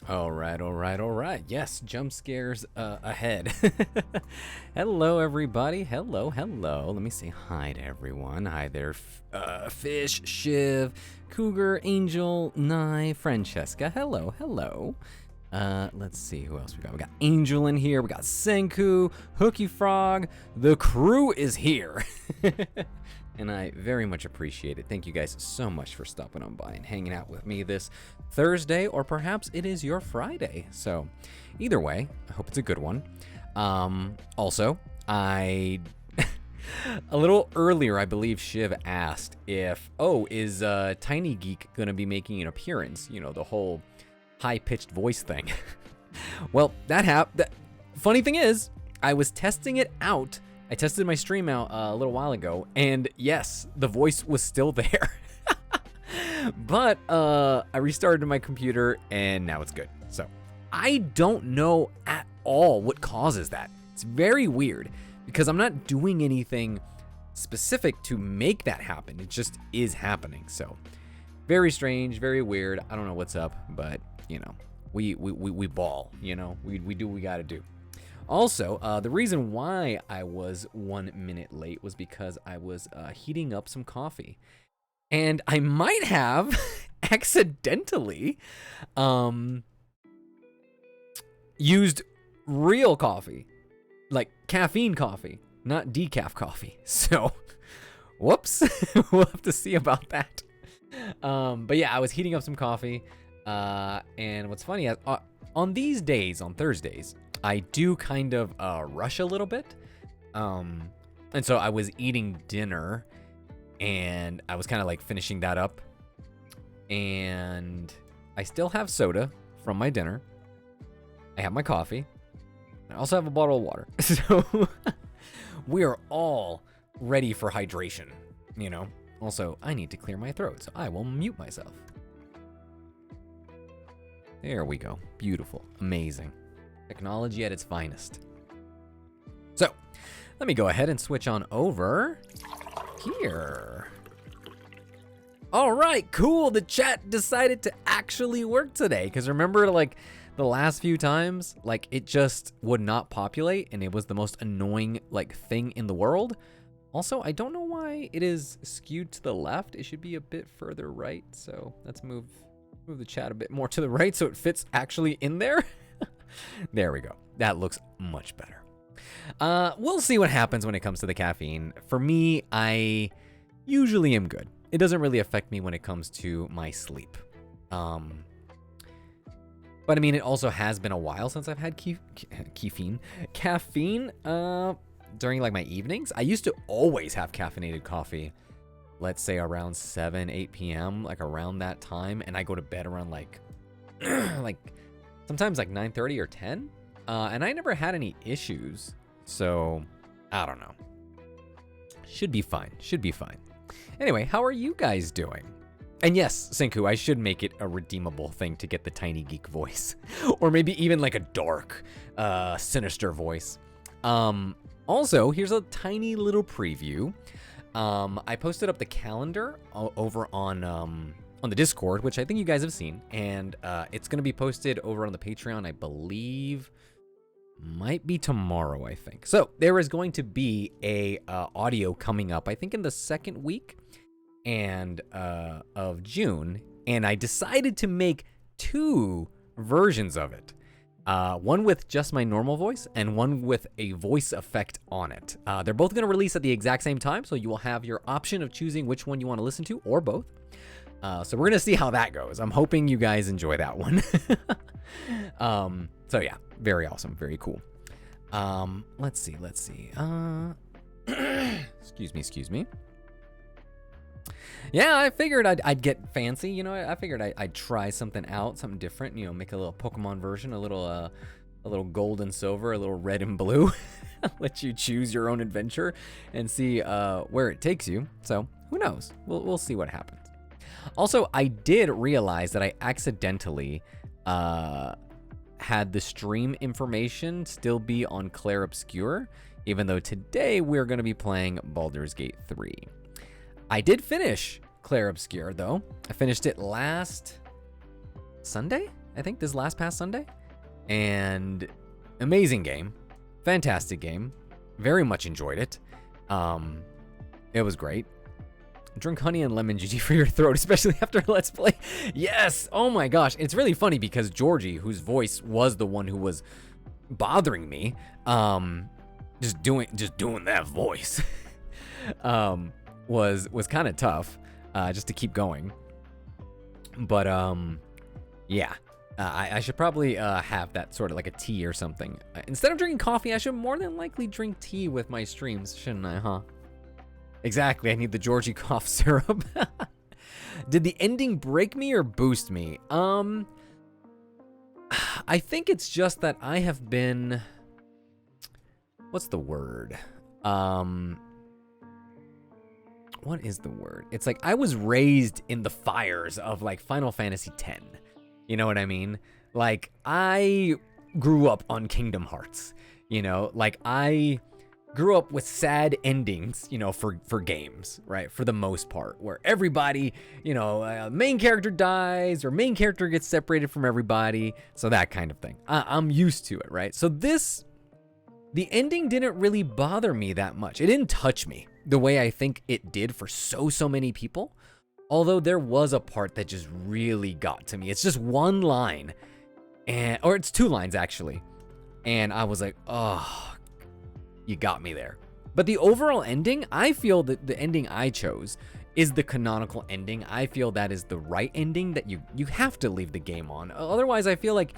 All right. Yes, jump scares ahead. Hello, everybody. Hello. Let me say hi to everyone. Hi there, Fish, Shiv, Cougar, Angel, Nye, Francesca. Hello. Let's see who else we got. We got Angel in here. We got Senku, Hooky Frog. The crew is here. And I very much appreciate it. Thank you guys so much for stopping on by and hanging out with me this Thursday, or perhaps it is your Friday. So either way, I hope it's a good one. Also, a little earlier, I believe Shiv asked if, is Tiny Geek going to be making an appearance? You know, the whole high-pitched voice thing. Well, that happened. Funny thing is, I was testing it out. I tested my stream out a little while ago, and yes, the voice was still there. But I restarted my computer, and now it's good. So I don't know at all what causes that. It's very weird, because I'm not doing anything specific to make that happen. It just is happening. So very strange, very weird. I don't know what's up, but you know, we ball. You know, we do what we got to do. Also, the reason why I was 1 minute late was because I was heating up some coffee. And I might have accidentally used real coffee, like caffeine coffee, not decaf coffee. So, whoops, we'll have to see about that. But yeah, I was heating up some coffee. And what's funny, on these days, on Thursdays, I do kind of rush a little bit. And so I was eating dinner and I was kind of like finishing that up. And I still have soda from my dinner. I have my coffee. I also have a bottle of water. So we are all ready for hydration, you know. Also, I need to clear my throat, so I will mute myself. There we go. Beautiful. Amazing. Technology at its finest. So, let me go ahead and switch on over here. All right, cool. The chat decided to actually work today. Because remember, like, the last few times, like, it just would not populate. And it was the most annoying, like, thing in the world. Also, I don't know why it is skewed to the left. It should be a bit further right. So, let's move the chat a bit more to the right so it fits actually in there. There we go. That looks much better. We'll see what happens when it comes to the caffeine. For me, I usually am good. It doesn't really affect me when it comes to my sleep. But I mean, it also has been a while since I've had caffeine during like my evenings. I used to always have caffeinated coffee, let's say around 7-8 p.m., like around that time, and I go to bed around like like sometimes like 9:30 or 10, and I never had any issues, so I don't know. Should be fine. Anyway, how are you guys doing? And yes, Senku, I should make it a redeemable thing to get the Tiny Geek voice, or maybe even like a dark, sinister voice. Also, here's a tiny little preview. I posted up the calendar over on the Discord, which I think you guys have seen, and it's going to be posted over on the Patreon, I believe. Might be tomorrow, I think. So there is going to be a audio coming up, I think in the second week of June, and I decided to make 2 versions of it. One with just my normal voice and one with a voice effect on it. They're both going to release at the exact same time, so you will have your option of choosing which one you want to listen to, or both. So we're going to see how that goes. I'm hoping you guys enjoy that one. So yeah, very awesome, very cool. Let's see. Excuse me. Yeah, I figured I'd get fancy, you know. I figured I'd try something out, something different, you know, make a little Pokemon version, a little gold and silver, a little red and blue. Let you choose your own adventure and see where it takes you. So who knows? We'll see what happens. Also, I did realize that I accidentally had the stream information still be on Clair Obscure, even though today we're going to be playing Baldur's Gate 3. I did finish Clair Obscure, though. I finished it last Sunday? I think this last past Sunday. And amazing game. Fantastic game. Very much enjoyed it. It was great. Drink honey and lemon juice for your throat, especially after Let's Play. Yes! Oh my gosh. It's really funny because Georgie, whose voice was the one who was bothering me, just doing that voice, was kind of tough, just to keep going. But yeah. I should probably have that sort of like a tea or something. Instead of drinking coffee, I should more than likely drink tea with my streams, shouldn't I, huh? Exactly, I need the Georgie cough syrup. Did the ending break me or boost me? I think it's just that I have been... What's the word? What is the word? It's like I was raised in the fires of like Final Fantasy X. You know what I mean? Like, I grew up on Kingdom Hearts. You know, like I grew up with sad endings, you know, for games, right? For the most part, where everybody, you know, main character dies or main character gets separated from everybody. So that kind of thing. I'm used to it, right? So the ending didn't really bother me that much. It didn't touch me the way I think it did for so many people. Although there was a part that just really got to me. It's just one line, or it's 2 lines actually. And I was like, oh, you got me there. But the overall ending, I feel that the ending I chose is the canonical ending. I feel that is the right ending that you have to leave the game on. Otherwise, I feel like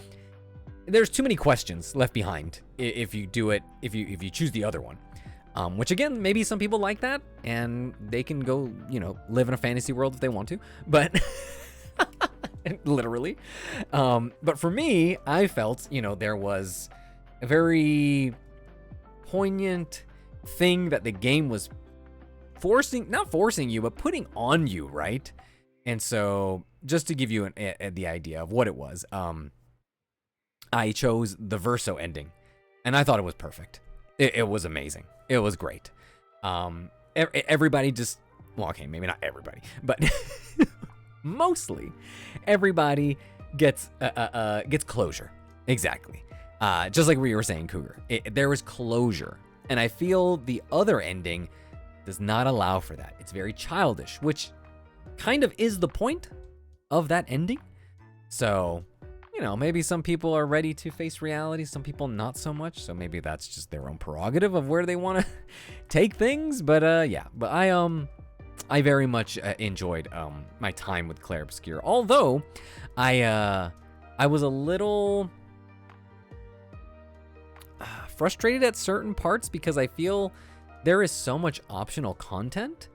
there's too many questions left behind if you do it, if you choose the other one. Which again, maybe some people like that and they can go, you know, live in a fantasy world if they want to, but literally. But for me, I felt, you know, there was a very poignant thing that the game was not forcing you, but putting on you, right? And so just to give you the idea of what it was, I chose the Verso ending and I thought it was perfect. It was amazing. It was great. Everybody just, well, okay, maybe not everybody, but mostly everybody gets closure. Exactly. Just like we were saying, Cougar. There was closure. And I feel the other ending does not allow for that. It's very childish, which kind of is the point of that ending. So, you know, maybe some people are ready to face reality, some people not so much. So maybe that's just their own prerogative of where they want to take things. But yeah, but I very much enjoyed my time with Claire Obscure. Although I was a little frustrated at certain parts because I feel there is so much optional content,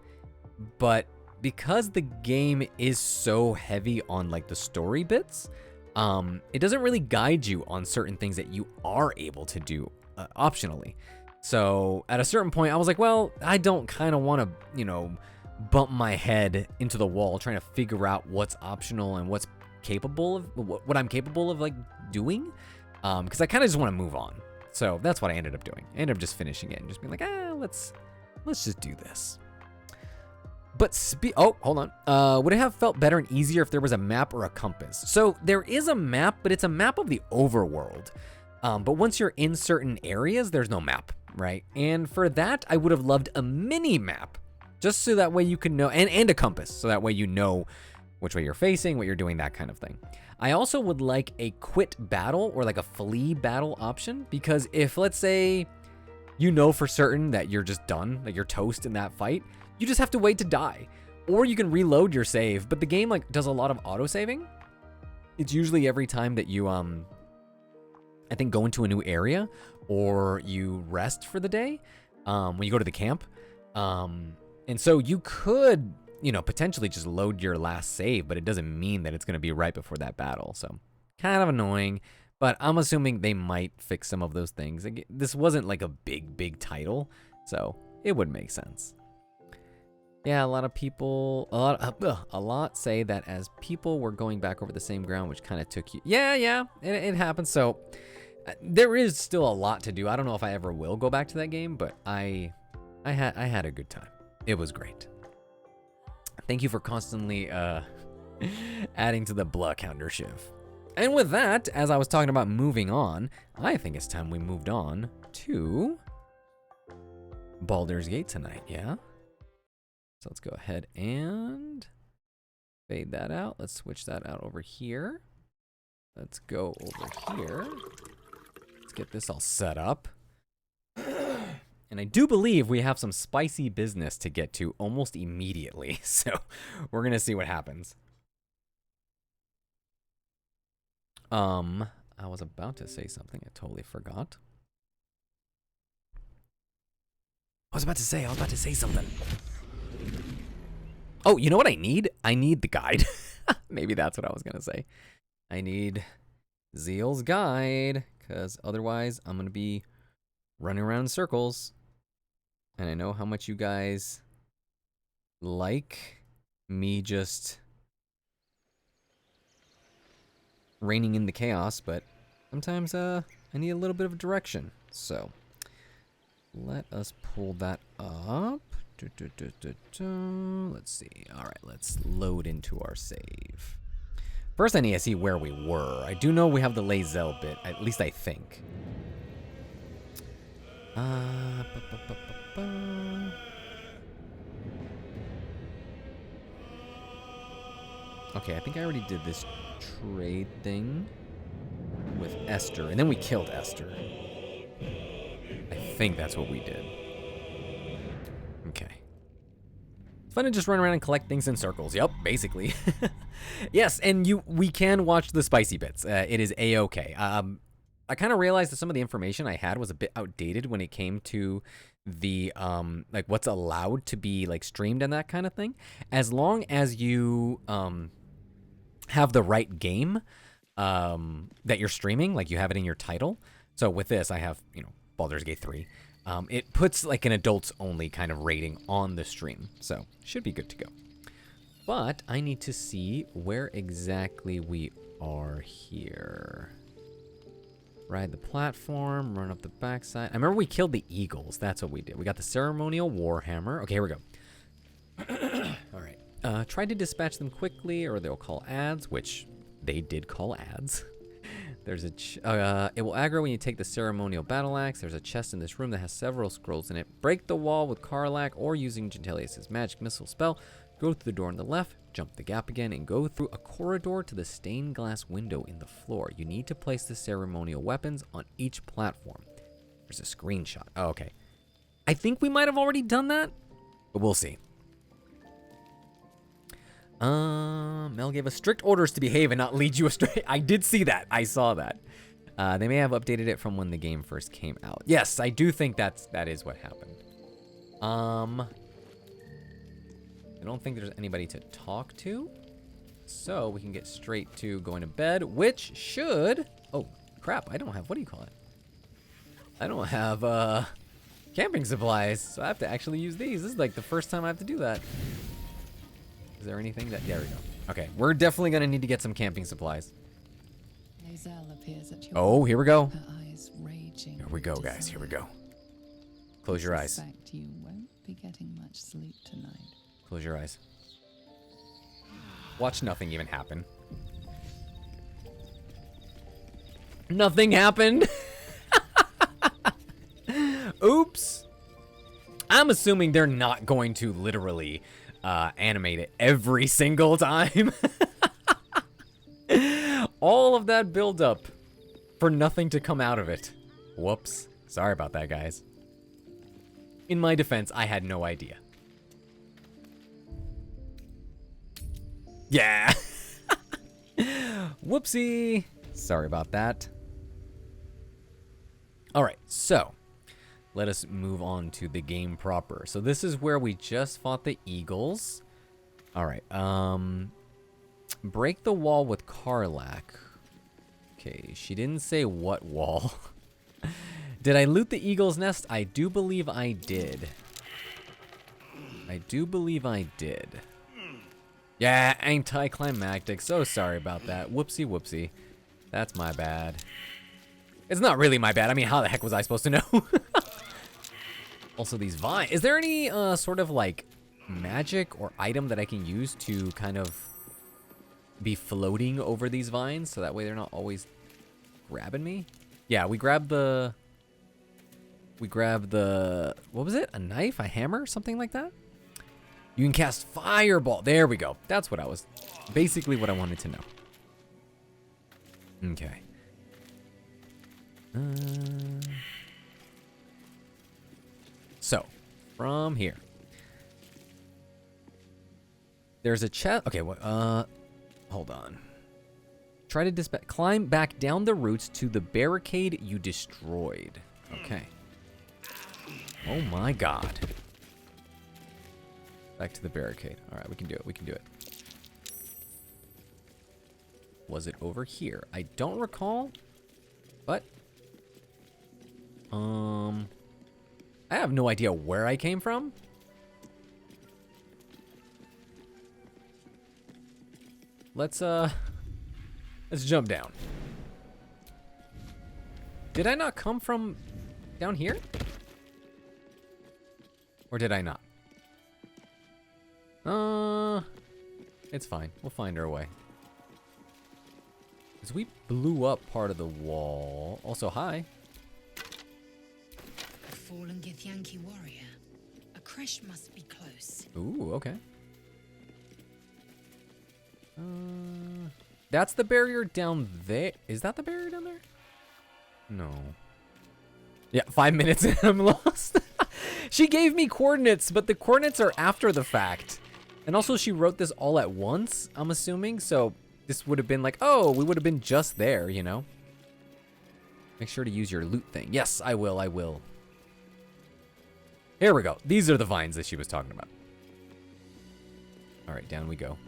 but because the game is so heavy on like the story bits, it doesn't really guide you on certain things that you are able to do optionally. So at a certain point I was like, well, I don't kind of want to, you know, bump my head into the wall trying to figure out what's optional and what's capable of what I'm capable of like doing, because I kind of just want to move on. So that's what I ended up doing. I ended up just finishing it and just being like, let's just do this. But oh, hold on. Would it have felt better and easier if there was a map or a compass? So there is a map, but it's a map of the overworld. But once you're in certain areas, there's no map, right? And for that, I would have loved a mini map, just so that way you can know, and a compass, so that way you know which way you're facing, what you're doing, that kind of thing. I also would like a quit battle or like a flee battle option, because if, let's say, you know for certain that you're just done, like you're toast in that fight, you just have to wait to die. Or you can reload your save, but the game like does a lot of auto-saving. It's usually every time that you, I think, go into a new area or you rest for the day, when you go to the camp. And so you could, you know, potentially just load your last save, but it doesn't mean that it's going to be right before that battle. So kind of annoying, but I'm assuming they might fix some of those things. This wasn't like a big title, so it would make sense. Yeah, a lot of people, a lot say that as people were going back over the same ground, which kind of took you. Yeah, it happens. So there is still a lot to do. I don't know if I ever will go back to that game, but I had a good time. It was great. Thank you for constantly adding to the blah counter, Shiv. And with that, as I was talking about moving on, I think it's time we moved on to Baldur's Gate tonight, yeah? So let's go ahead and fade that out. Let's switch that out over here. Let's go over here. Let's get this all set up. And I do believe we have some spicy business to get to almost immediately. So we're going to see what happens. I was about to say something. I totally forgot. I was about to say something. Oh, you know what I need? I need the guide. Maybe that's what I was going to say. I need Zeal's guide, because otherwise I'm going to be running around in circles. And I know how much you guys like me just reining in the chaos, but sometimes I need a little bit of direction. So let us pull that up. Let's see. All right, let's load into our save. First, I need to see where we were. I do know we have the Lae'zel bit, at least I think. Okay, I think I already did this trade thing with Esther, and then we killed Esther. I think that's what we did. Okay. It's fun to just run around and collect things in circles. Yep, basically. Yes, and we can watch the spicy bits. It is A-okay. I kind of realized that some of the information I had was a bit outdated when it came to the like what's allowed to be like streamed and that kind of thing. As long as you have the right game that you're streaming, like you have it in your title. So with this, I have, you know, Baldur's Gate 3. It puts like an adults only kind of rating on the stream. So should be good to go. But I need to see where exactly we are here. Ride the platform, run up the backside. I remember we killed the eagles. That's what we did. We got the ceremonial warhammer. Okay, here we go. All right. Try to dispatch them quickly or they'll call ads, which they did call ads. There's a it will aggro when you take the ceremonial battle axe. There's a chest in this room that has several scrolls in it. Break the wall with Karlach or using Gentilius' magic missile spell. Go through the door on the left, jump the gap again, and go through a corridor to the stained glass window in the floor. You need to place the ceremonial weapons on each platform. There's a screenshot. Oh, okay. I think we might have already done that, but we'll see. Mel gave us strict orders to behave and not lead you astray. I did see that. I saw that. They may have updated it from when the game first came out. Yes, I do think that is what happened. I don't think there's anybody to talk to. So we can get straight to going to bed, which should... Oh, crap. I don't have... What do you call it? I don't have camping supplies, so I have to actually use these. This is like the first time I have to do that. Is there anything that... There we go. Okay, we're definitely going to need to get some camping supplies. Oh, here we go. Here we go, guys. Here we go. Close your eyes. You won't be getting much sleep tonight. Close your eyes. Watch nothing even happen. Nothing happened. Oops. I'm assuming they're not going to literally animate it every single time. All of that buildup for nothing to come out of it. Whoops. Sorry about that, guys. In my defense, I had no idea. Yeah. Whoopsie. Sorry about that. All right, so let us move on to the game proper. So this is where we just fought the eagles. All right. Break the wall with Karlach. Okay, she didn't say what wall. Did I loot the eagle's nest? I do believe I did. I do believe I did. Yeah, anticlimactic. So sorry about that. Whoopsie whoopsie. That's my bad. It's not really my bad. I mean, how the heck was I supposed to know? Also, these vines. Is there any sort of like magic or item that I can use to kind of be floating over these vines, so that way they're not always grabbing me. Yeah, we grabbed the, what was it? A knife, a hammer, something like that? You can cast fireball. There we go. That's what I was, basically what I wanted to know. Okay. So, from here. There's a chest. Okay, hold on. Try to climb back down the roots to the barricade you destroyed. Okay. Oh my god. Back to the barricade. All right, we can do it. We can do it. Was it over here? I don't recall. But I have no idea where I came from. Let's jump down. Did I not come from down here? Or did I not? It's fine. We'll find our way. Because we blew up part of the wall. Also, hi. A fallen Githyanki warrior. A creche must be close. Ooh, okay. That's the barrier down there. Is that the barrier down there? No. Yeah, 5 minutes and I'm lost. She gave me coordinates, but the coordinates are after the fact. And also she wrote this all at once, I'm assuming. So this would have been like, oh, we would have been just there, you know? Make sure to use your loot thing. Yes, I will, I will. Here we go. These are the vines that she was talking about. All right, down we go.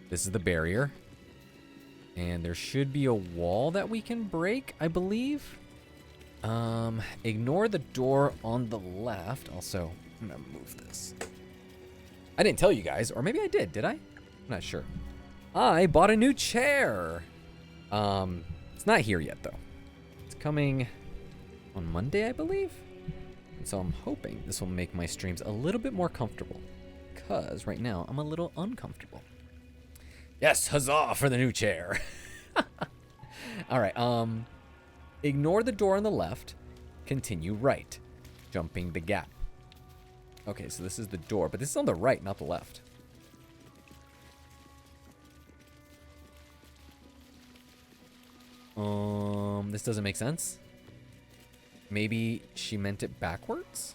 This is the barrier. And there should be a wall that we can break, I believe. Ignore the door on the left. Also, I'm gonna move this. I didn't tell you guys, or maybe I did I? I'm not sure. I bought a new chair. It's not here yet though. It's coming on Monday, I believe. And so I'm hoping this will make my streams a little bit more comfortable. Because right now I'm a little uncomfortable. Yes, huzzah for the new chair. All right, ignore the door on the left. Continue right, jumping the gap. Okay, so this is the door, but this is on the right, not the left. This doesn't make sense. Maybe she meant it backwards?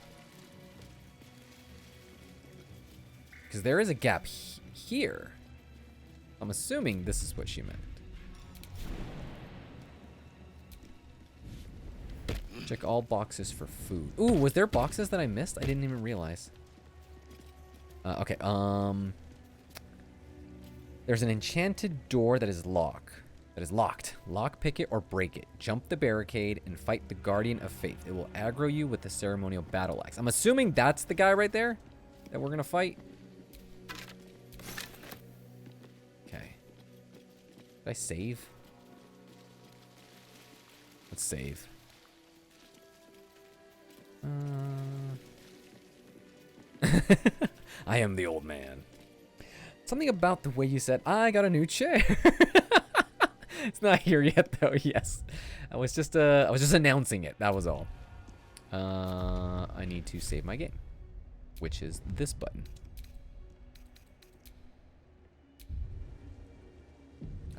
Because there is a gap here. I'm assuming this is what she meant. Check all boxes for food. Ooh, was there boxes that I missed? I didn't even realize. Okay, there's an enchanted door that is locked. Lock pick it or break it. Jump the barricade and fight the Guardian of Faith. It will aggro you with the ceremonial battle axe. I'm assuming that's the guy right there that we're gonna fight. Okay. Did I save? Let's save. I am the old man. Something about the way you said, I got a new chair. It's not here yet though, yes. I was just announcing it, that was all. I need to save my game, which is this button.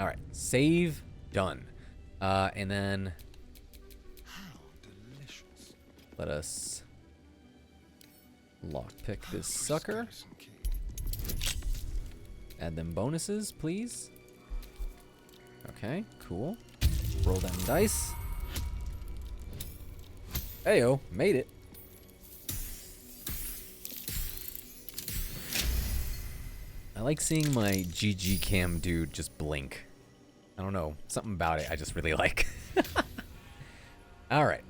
All right, save, done. And then How delicious. let us lockpick this sucker. Add them bonuses, please. Okay, cool. Roll them dice. Heyo, made it. I like seeing my GG cam dude just blink. I don't know, something about it I just really like. All right.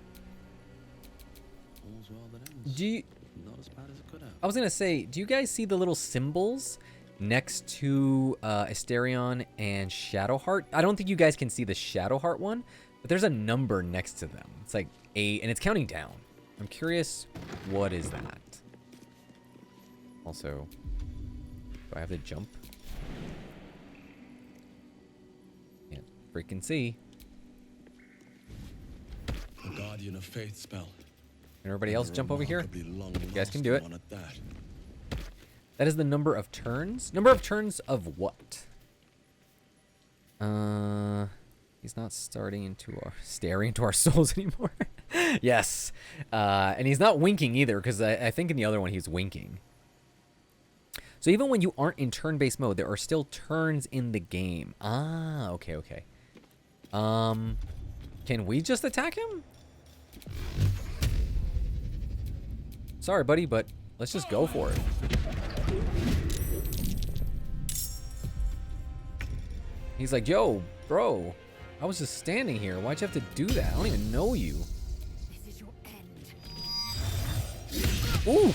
All's well that ends. Do you, Not as bad as it could have. I was gonna say, do you guys see the little symbols next to Asterion and Shadowheart? I don't think you guys can see the Shadowheart one, but there's a number next to them. It's like 8, and it's counting down. I'm curious, what is that? Also, do I have to jump? freaking see. A Guardian of Faith spell. Everybody else jump over here. You guys can do it. That is the number of turns. Number of turns of what? He's not staring into our souls anymore. Yes. And he's not winking either, because I think in the other one he's winking. So even when you aren't in turn-based mode, there are still turns in the game. Ah, okay, okay. Can we just attack him? Sorry, buddy, but let's just go for it. He's like, yo, bro, I was just standing here. Why'd you have to do that? I don't even know you. This is your end. Ooh.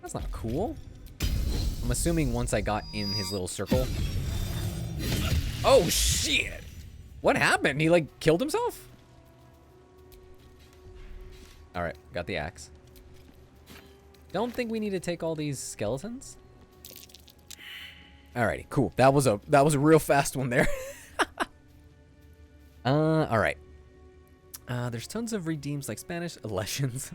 That's not cool. I'm assuming once I got in his little circle. Oh, shit. What happened? He, like, killed himself? All right, got the axe. Don't think we need to take all these skeletons. Alrighty, cool. That was a real fast one there. All right. There's tons of redeems like Spanish lessons,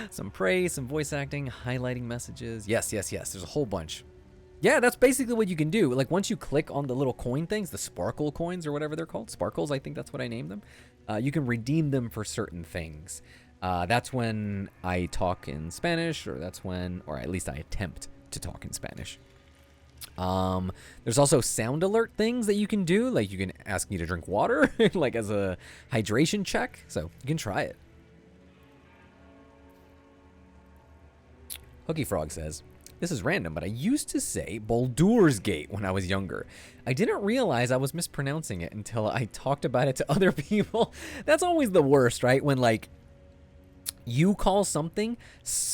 some praise, some voice acting, highlighting messages. Yes, yes, yes. There's a whole bunch. Yeah, that's basically what you can do. Like once you click on the little coin things, the sparkle coins or whatever they're called, sparkles, I think that's what I named them. You can redeem them for certain things. That's when I talk in Spanish, or at least I attempt to talk in Spanish. There's also sound alert things that you can do. Like you can ask me to drink water, like as a hydration check. So you can try it. Hooky Frog says, this is random, but I used to say Baldur's Gate when I was younger. I didn't realize I was mispronouncing it until I talked about it to other people. That's always the worst, right? When like you call something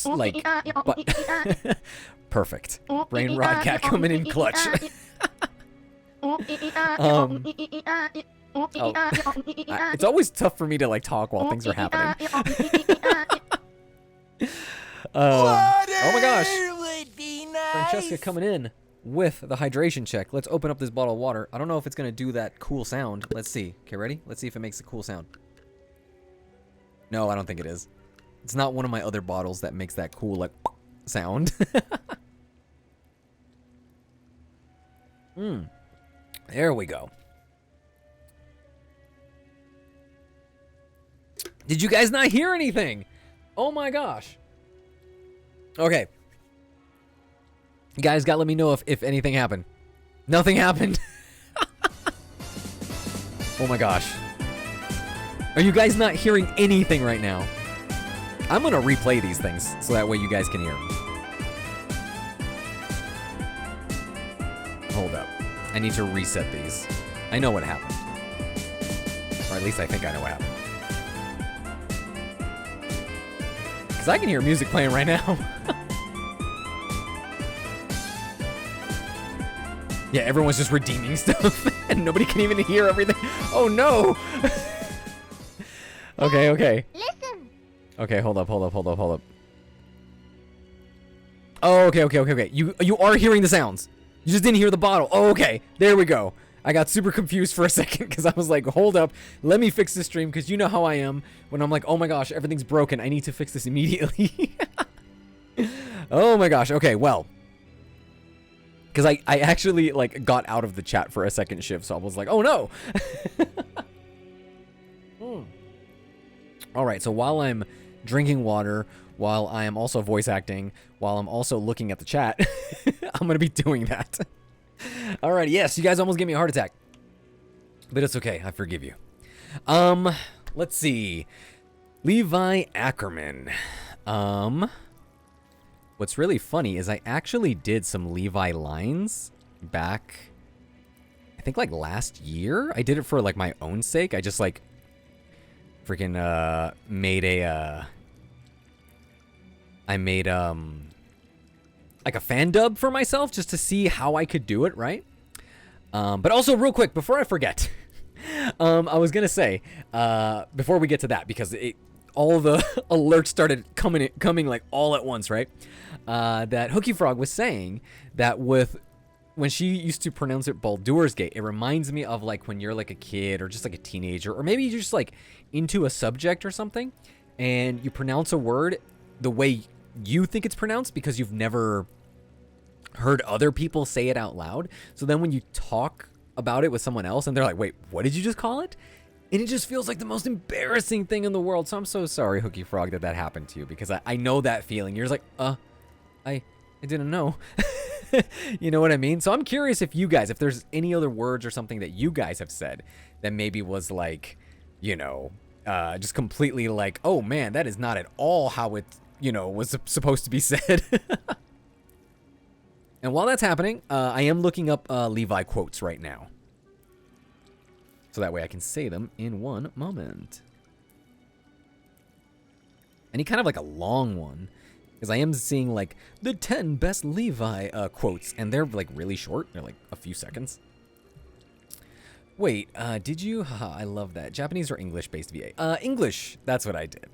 like perfect. Brain Rod Cat coming in clutch. It's always tough for me to like talk while things are happening. Oh my gosh. Francesca coming in with the hydration check. Let's open up this bottle of water. I don't know if it's going to do that cool sound. Let's see. Okay, ready? Let's see if it makes a cool sound. No, I don't think it is. It's not one of my other bottles that makes that cool, like, sound. There we go. Did you guys not hear anything? Oh my gosh. Okay. You guys gotta let me know if anything happened. Nothing happened. Oh my gosh. Are you guys not hearing anything right now? I'm gonna replay these things so that way you guys can hear them. Hold up. I need to reset these. I know what happened. Or at least I think I know what happened. Because I can hear music playing right now. Yeah, everyone's just redeeming stuff. And nobody can even hear everything. Oh no! Okay, okay. Listen. Okay, hold up. Oh, okay. You are hearing the sounds. You just didn't hear the bottle. Oh, okay. There we go. I got super confused for a second because I was like, hold up. Let me fix this stream because you know how I am when I'm like, oh my gosh, everything's broken. I need to fix this immediately. Oh my gosh. Okay, well. Because I actually like got out of the chat for a second shift, so I was like, oh no. All right, so while I'm drinking water, while I am also voice acting, while I'm also looking at the chat, I'm going to be doing that. All right, yes, you guys almost gave me a heart attack. But it's okay, I forgive you. Let's see. Levi Ackerman. What's really funny is I actually did some Levi lines back, I think like last year. I did it for like my own sake. I just like freaking made a I made like a fan dub for myself just to see how I could do it, right? But also real quick before I forget, I was gonna say before we get to that, because all the alerts started coming like all at once, right? That Hooky Frog was saying that with when she used to pronounce it Baldur's Gate, it reminds me of like when you're like a kid or just like a teenager, or maybe you're just like into a subject or something, and you pronounce a word the way you think it's pronounced because you've never heard other people say it out loud. So then when you talk about it with someone else and they're like, wait, what did you just call it? And it just feels like the most embarrassing thing in the world. So I'm so sorry, Hooky Frog, that happened to you, because I know that feeling. You're just like, I didn't know. You know what I mean? So I'm curious if you guys, if there's any other words or something that you guys have said that maybe was like, you know, just completely like, oh man, that is not at all how it, you know, was supposed to be said. And while that's happening, I am looking up Levi quotes right now, so that way I can say them in one moment. Any kind of like a long one, because I am seeing like the 10 best Levi quotes, and they're like really short. They're like a few seconds. Wait, did you? Haha, I love that. Japanese or English-based VA? English. That's what I did.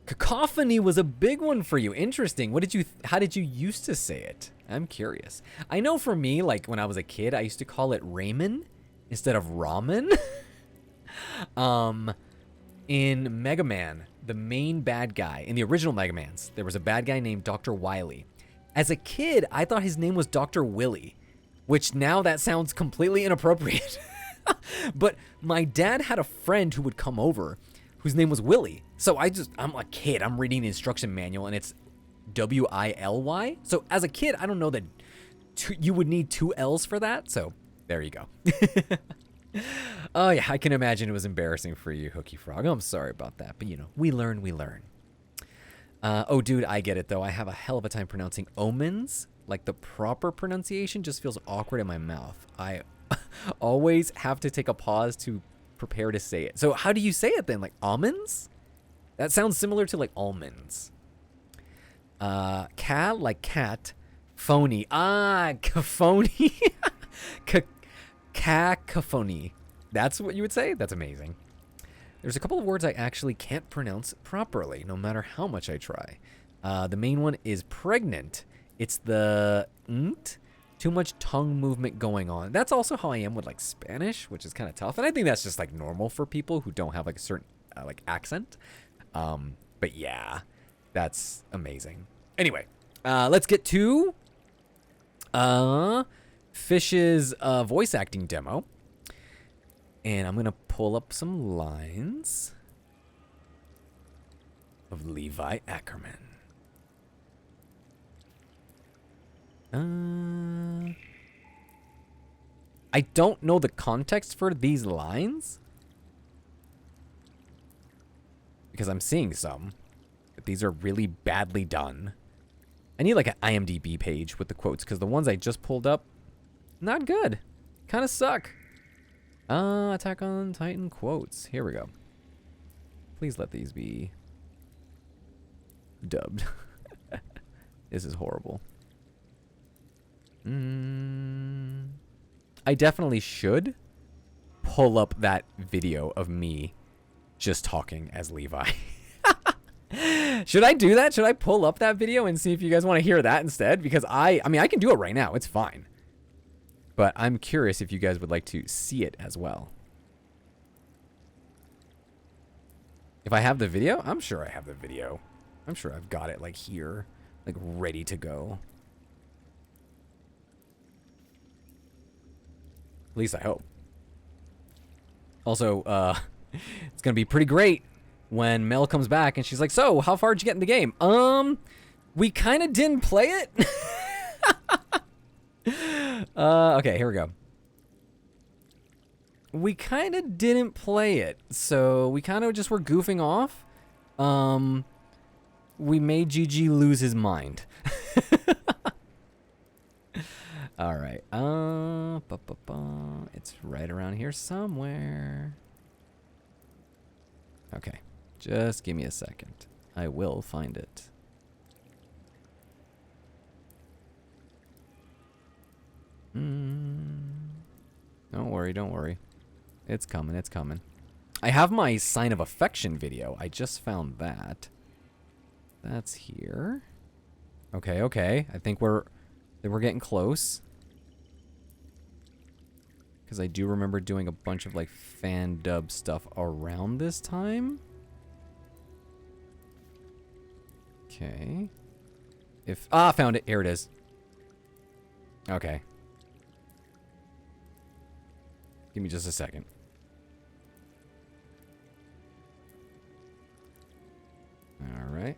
Cacophony was a big one for you. Interesting. What did you? How did you used to say it? I'm curious. I know for me, like when I was a kid, I used to call it ramen instead of ramen. In Mega Man, the main bad guy in the original Mega Mans, there was a bad guy named Dr. Wily. As a kid, I thought his name was Dr. Willy, which now that sounds completely inappropriate. But my dad had a friend who would come over whose name was Willy. So I'm a kid. I'm reading the instruction manual and it's W-I-L-Y. So as a kid, I don't know that you would need 2 L's for that. So there you go. Oh yeah, I can imagine it was embarrassing for you, Hooky Frog. I'm sorry about that, but you know, we learn. Oh dude, I get it though. I have a hell of a time pronouncing omens. Like the proper pronunciation just feels awkward in my mouth. I always have to take a pause to prepare to say it. So how do you say it then? Like almonds? That sounds similar to like almonds. Cat, like cat. Phony. Caphony. Cacophony. That's what you would say? That's amazing. There's a couple of words I actually can't pronounce properly, no matter how much I try. The main one is pregnant. It's the nt. Too much tongue movement going on. That's also how I am with like Spanish, which is kind of tough. And I think that's just like normal for people who don't have like a certain like accent. But yeah, that's amazing. Anyway, let's get to Fish's voice acting demo. And I'm going to pull up some lines of Levi Ackerman. I don't know the context for these lines, because I'm seeing some, but these are really badly done. I need like an IMDb page with the quotes, because the ones I just pulled up, not good. Kind of suck. Attack on Titan quotes. Here we go. Please let these be dubbed. This is horrible. I definitely should pull up that video of me just talking as Levi. Should I do that? Should I pull up that video and see if you guys want to hear that instead? Because I mean, I can do it right now. It's fine. But I'm curious if you guys would like to see it as well. If I have the video, I'm sure I have the video. I'm sure I've got it like here, like ready to go. At least I hope. Also, it's gonna be pretty great when Mel comes back and she's like, "So, how far did you get in the game?" We kind of didn't play it. Okay, here we go. We kind of didn't play it, so we kind of just were goofing off. We made GG lose his mind. All right. It's right around here somewhere. Okay. Just give me a second. I will find it. Don't worry, don't worry. It's coming, it's coming. I have my sign of affection video. I just found that. That's here. Okay, okay. I think we're getting close. Because I do remember doing a bunch of like fan dub stuff around this time. Okay. Found it. Here it is. Okay. Give me just a second. Alright.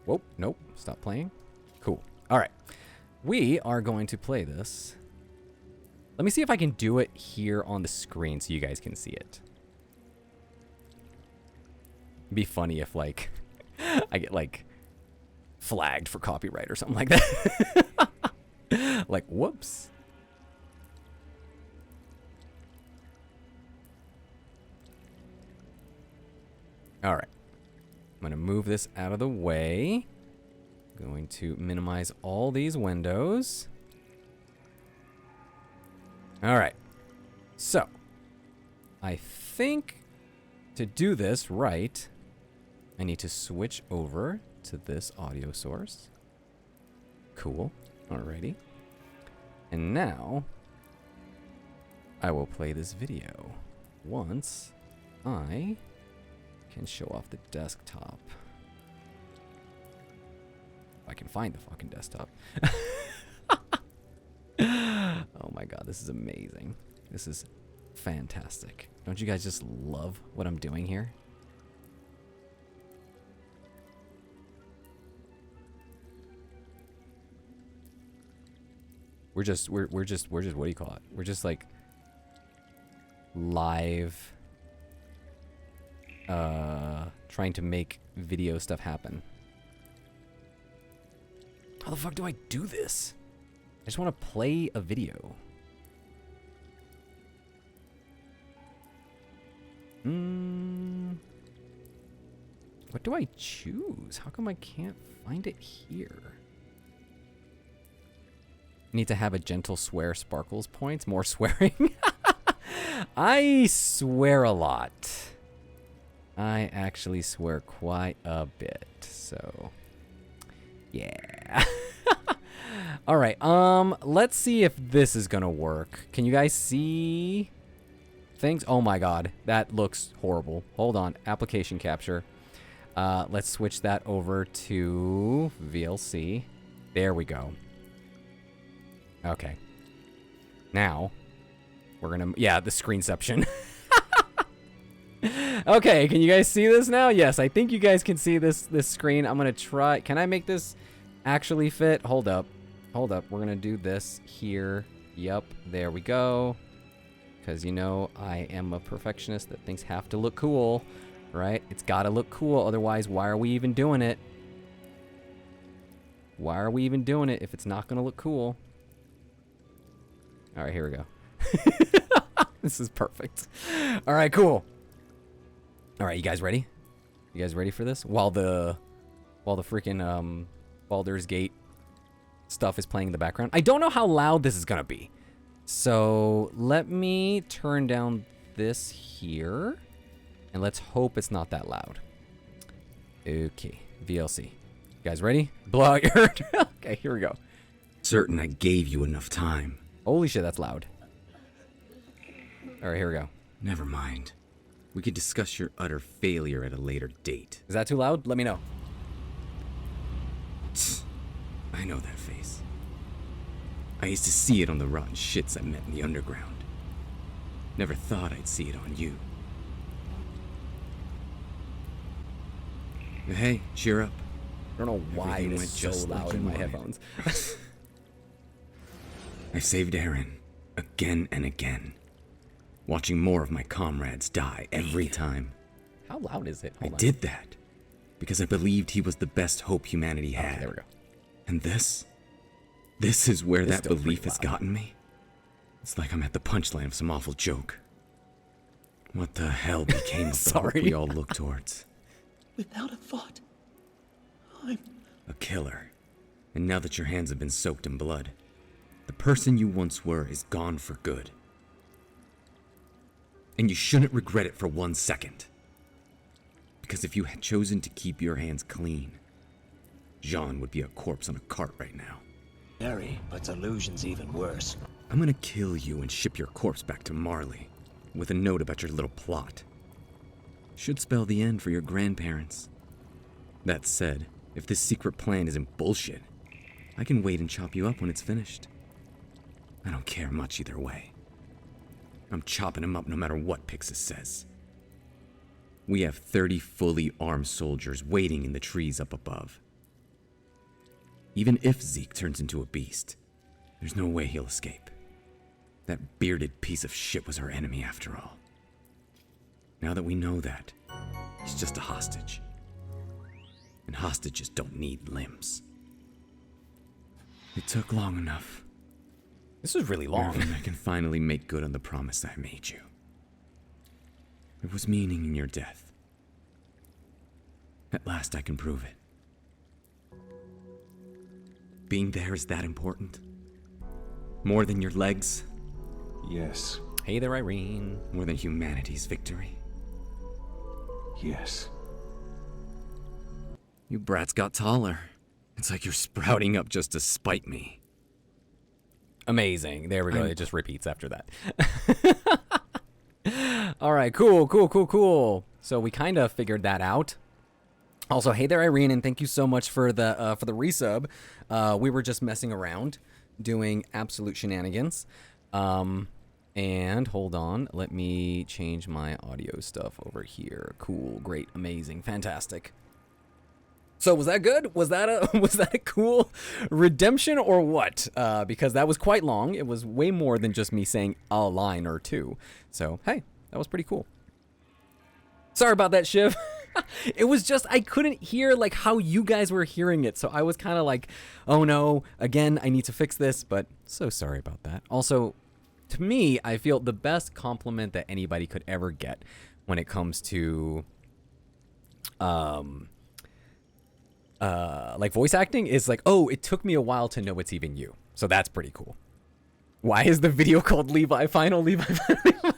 Whoa, nope. Stop playing. Cool. Alright. We are going to play this. Let me see if I can do it here on the screen so you guys can see it. It'd be funny if, like, I get, like, flagged for copyright or something like that. Like, whoops. All right. I'm going to move this out of the way. Going to minimize all these windows. All right. So, I think to do this right, I need to switch over to this audio source. Cool. Alrighty. And now, I will play this video once I can show off the desktop. If I can find the fucking desktop. Oh my god, this is amazing. This is fantastic. Don't you guys just love what I'm doing here? We're just what do you call it? We're just like live trying to make video stuff happen. How the fuck do I do this? I just want to play a video. What do I choose? How come I can't find it here? Need to have a gentle swear sparkles points. More swearing. I swear a lot. I actually swear quite a bit. So, yeah. All right. Let's see if this is gonna work. Can you guys see things? Oh my god, that looks horrible. Hold on. Application capture. Let's switch that over to VLC. There we go. Okay. Now, we're gonna, yeah, the screenception. Okay, can you guys see this now? Yes, I think you guys can see this screen. I'm gonna try, can I make this actually fit? Hold up. Hold up, we're gonna do this here. Yep, there we go. Because, you know, I am a perfectionist that things have to look cool, right? It's gotta look cool, otherwise why are we even doing it? Why are we even doing it if it's not gonna look cool? All right, here we go. This is perfect. All right, cool. All right, you guys ready? You guys ready for this? While the freaking Baldur's Gate stuff is playing in the background. I don't know how loud this is gonna be. So let me turn down this here, and let's hope it's not that loud. Okay, VLC. You guys ready? Blow out your... Okay, here we go. Certain I gave you enough time. Holy shit, that's loud. All right, here we go. Never mind. We could discuss your utter failure at a later date. Is that too loud? Let me know. Tch, I know that face. I used to see it on the rotten shits I met in the underground. Never thought I'd see it on you. But hey, cheer up. I don't know why Everything it went is just so like loud you in my wanted. headphones. I saved Aaron again and again, watching more of my comrades die every time. How loud is it? I Hold on. did that because I believed he was the best hope humanity Okay, had. there we go. And this is where It's that still belief pretty has loud. gotten me. It's like I'm at the punchline of some awful joke. What the hell became of the hope Sorry. we all look towards? Without a thought. I'm... A killer. And now that your hands have been soaked in blood, the person you once were is gone for good. And you shouldn't regret it for 1 second. Because if you had chosen to keep your hands clean, Jean would be a corpse on a cart right now. Scary, but illusion's even worse. I'm gonna kill you and ship your corpse back to Marley with a note about your little plot. Should spell the end for your grandparents. That said, if this secret plan isn't bullshit, I can wait and chop you up when it's finished. I don't care much either way. I'm chopping him up no matter what Pixis says. We have 30 fully armed soldiers waiting in the trees up above. Even if Zeke turns into a beast, there's no way he'll escape. That bearded piece of shit was our enemy after all. Now that we know that, he's just a hostage. And hostages don't need limbs. It took long enough. This is really long. Irvin, I can finally make good on the promise I made you. There was meaning in your death. At last I can prove it. Being there is that important? More than your legs? Yes. Hey there, Irene. More than humanity's victory? Yes. You brats got taller. It's like you're sprouting up just to spite me. Amazing. There we go. It just repeats after that. All right, cool. So we kind of figured that out. Also, hey there, Irene, and thank you so much for the resub. We were just messing around, doing absolute shenanigans. And hold on, let me change my audio stuff over here. Cool, great, amazing, fantastic. So was that good? Was that a cool redemption or what? Because that was quite long. It was way more than just me saying a line or two. So hey, that was pretty cool. Sorry about that, Shiv. It was just, I couldn't hear like how you guys were hearing it. So I was kind of like, oh no, again, I need to fix this, but so sorry about that. Also, to me, I feel the best compliment that anybody could ever get when it comes to like voice acting is like, oh, it took me a while to know it's even you. So that's pretty cool. Why is the video called Levi Final? Levi Final?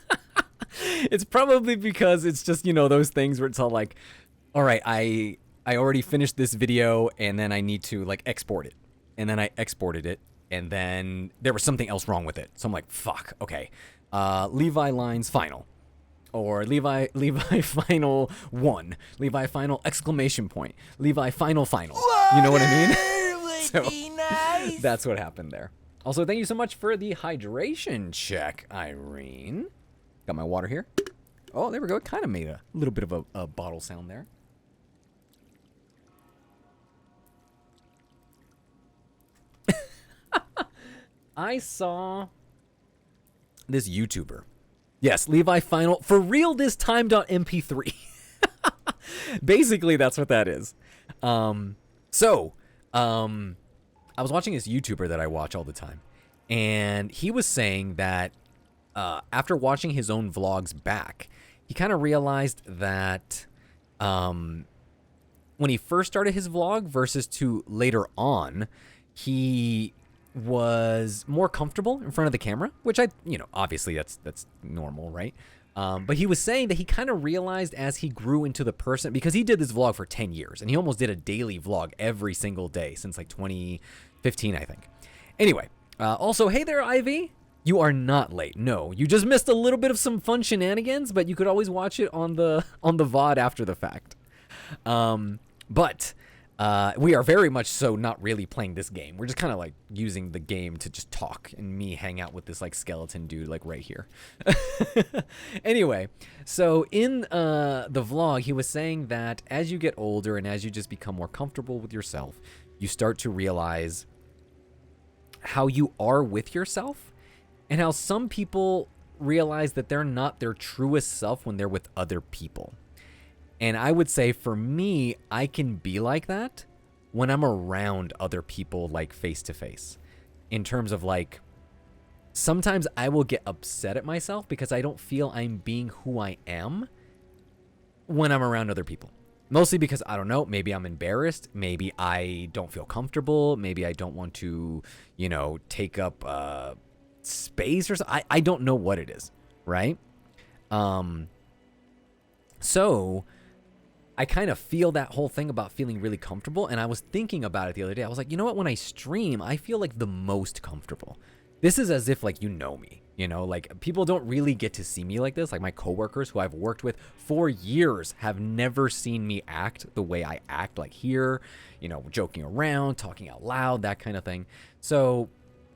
It's probably because it's just, you know, those things where it's all like, all right, I already finished this video and then I need to like export it. And then I exported it and then there was something else wrong with it. So I'm like, fuck, okay. Levi Lines Final. Or Levi Final 1. Levi Final exclamation point. Levi Final. You know what I mean? So nice. That's what happened there. Also, thank you so much for the hydration check, Irene. Got my water here. Oh, there we go. It kind of made a little bit of a bottle sound there. I saw this YouTuber. Yes, Levi Final. For real this time .mp3. Basically, that's what that is. I was watching this YouTuber that I watch all the time. And he was saying that after watching his own vlogs back, he kind of realized that when he first started his vlog versus to later on, he was more comfortable in front of the camera, which obviously that's normal, right? But he was saying that he kind of realized as he grew into the person, because he did this vlog for 10 years and he almost did a daily vlog every single day since like 2015, I think. Anyway, also, hey there, Ivy. You are not late. No, you just missed a little bit of some fun shenanigans, but you could always watch it on the VOD after the fact. But we are very much so not really playing this game. We're just kind of like using the game to just talk and me hang out with this like skeleton dude like right here. Anyway, so in the vlog, he was saying that as you get older and as you just become more comfortable with yourself, you start to realize how you are with yourself and how some people realize that they're not their truest self when they're with other people. And I would say for me, I can be like that when I'm around other people, like face to face. In terms of like, sometimes I will get upset at myself because I don't feel I'm being who I am when I'm around other people. Mostly because, I don't know, maybe I'm embarrassed. Maybe I don't feel comfortable. Maybe I don't want to, take up space or something. I don't know what it is, right? So I kind of feel that whole thing about feeling really comfortable. And I was thinking about it the other day. I was like, you know what? When I stream, I feel like the most comfortable. This is as if like you know me, you know, like people don't really get to see me like this. Like my coworkers who I've worked with for years have never seen me act the way I act, like here, you know, joking around, talking out loud, that kind of thing. So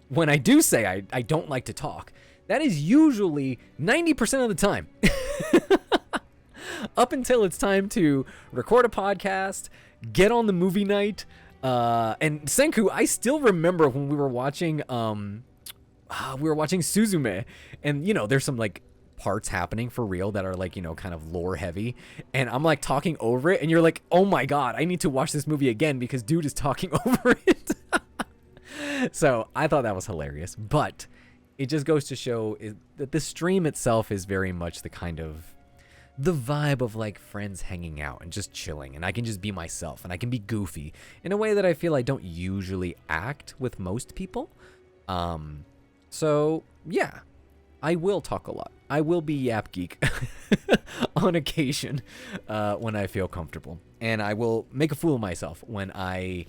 when I do say I don't like to talk, that is usually 90% of the time. Up until it's time to record a podcast, get on the movie night. And Senku, I still remember when we were watching Suzume, and you know, there's some like parts happening for real that are like, you know, kind of lore heavy, and I'm like talking over it, and you're like, oh my god, I need to watch this movie again because dude is talking over it. So I thought that was hilarious, but it just goes to show that the stream itself is very much the kind of the vibe of like friends hanging out and just chilling, and I can just be myself and I can be goofy in a way that I feel I don't usually act with most people. So yeah, I will talk a lot. I will be Yap Geek on occasion when I feel comfortable, and I will make a fool of myself when I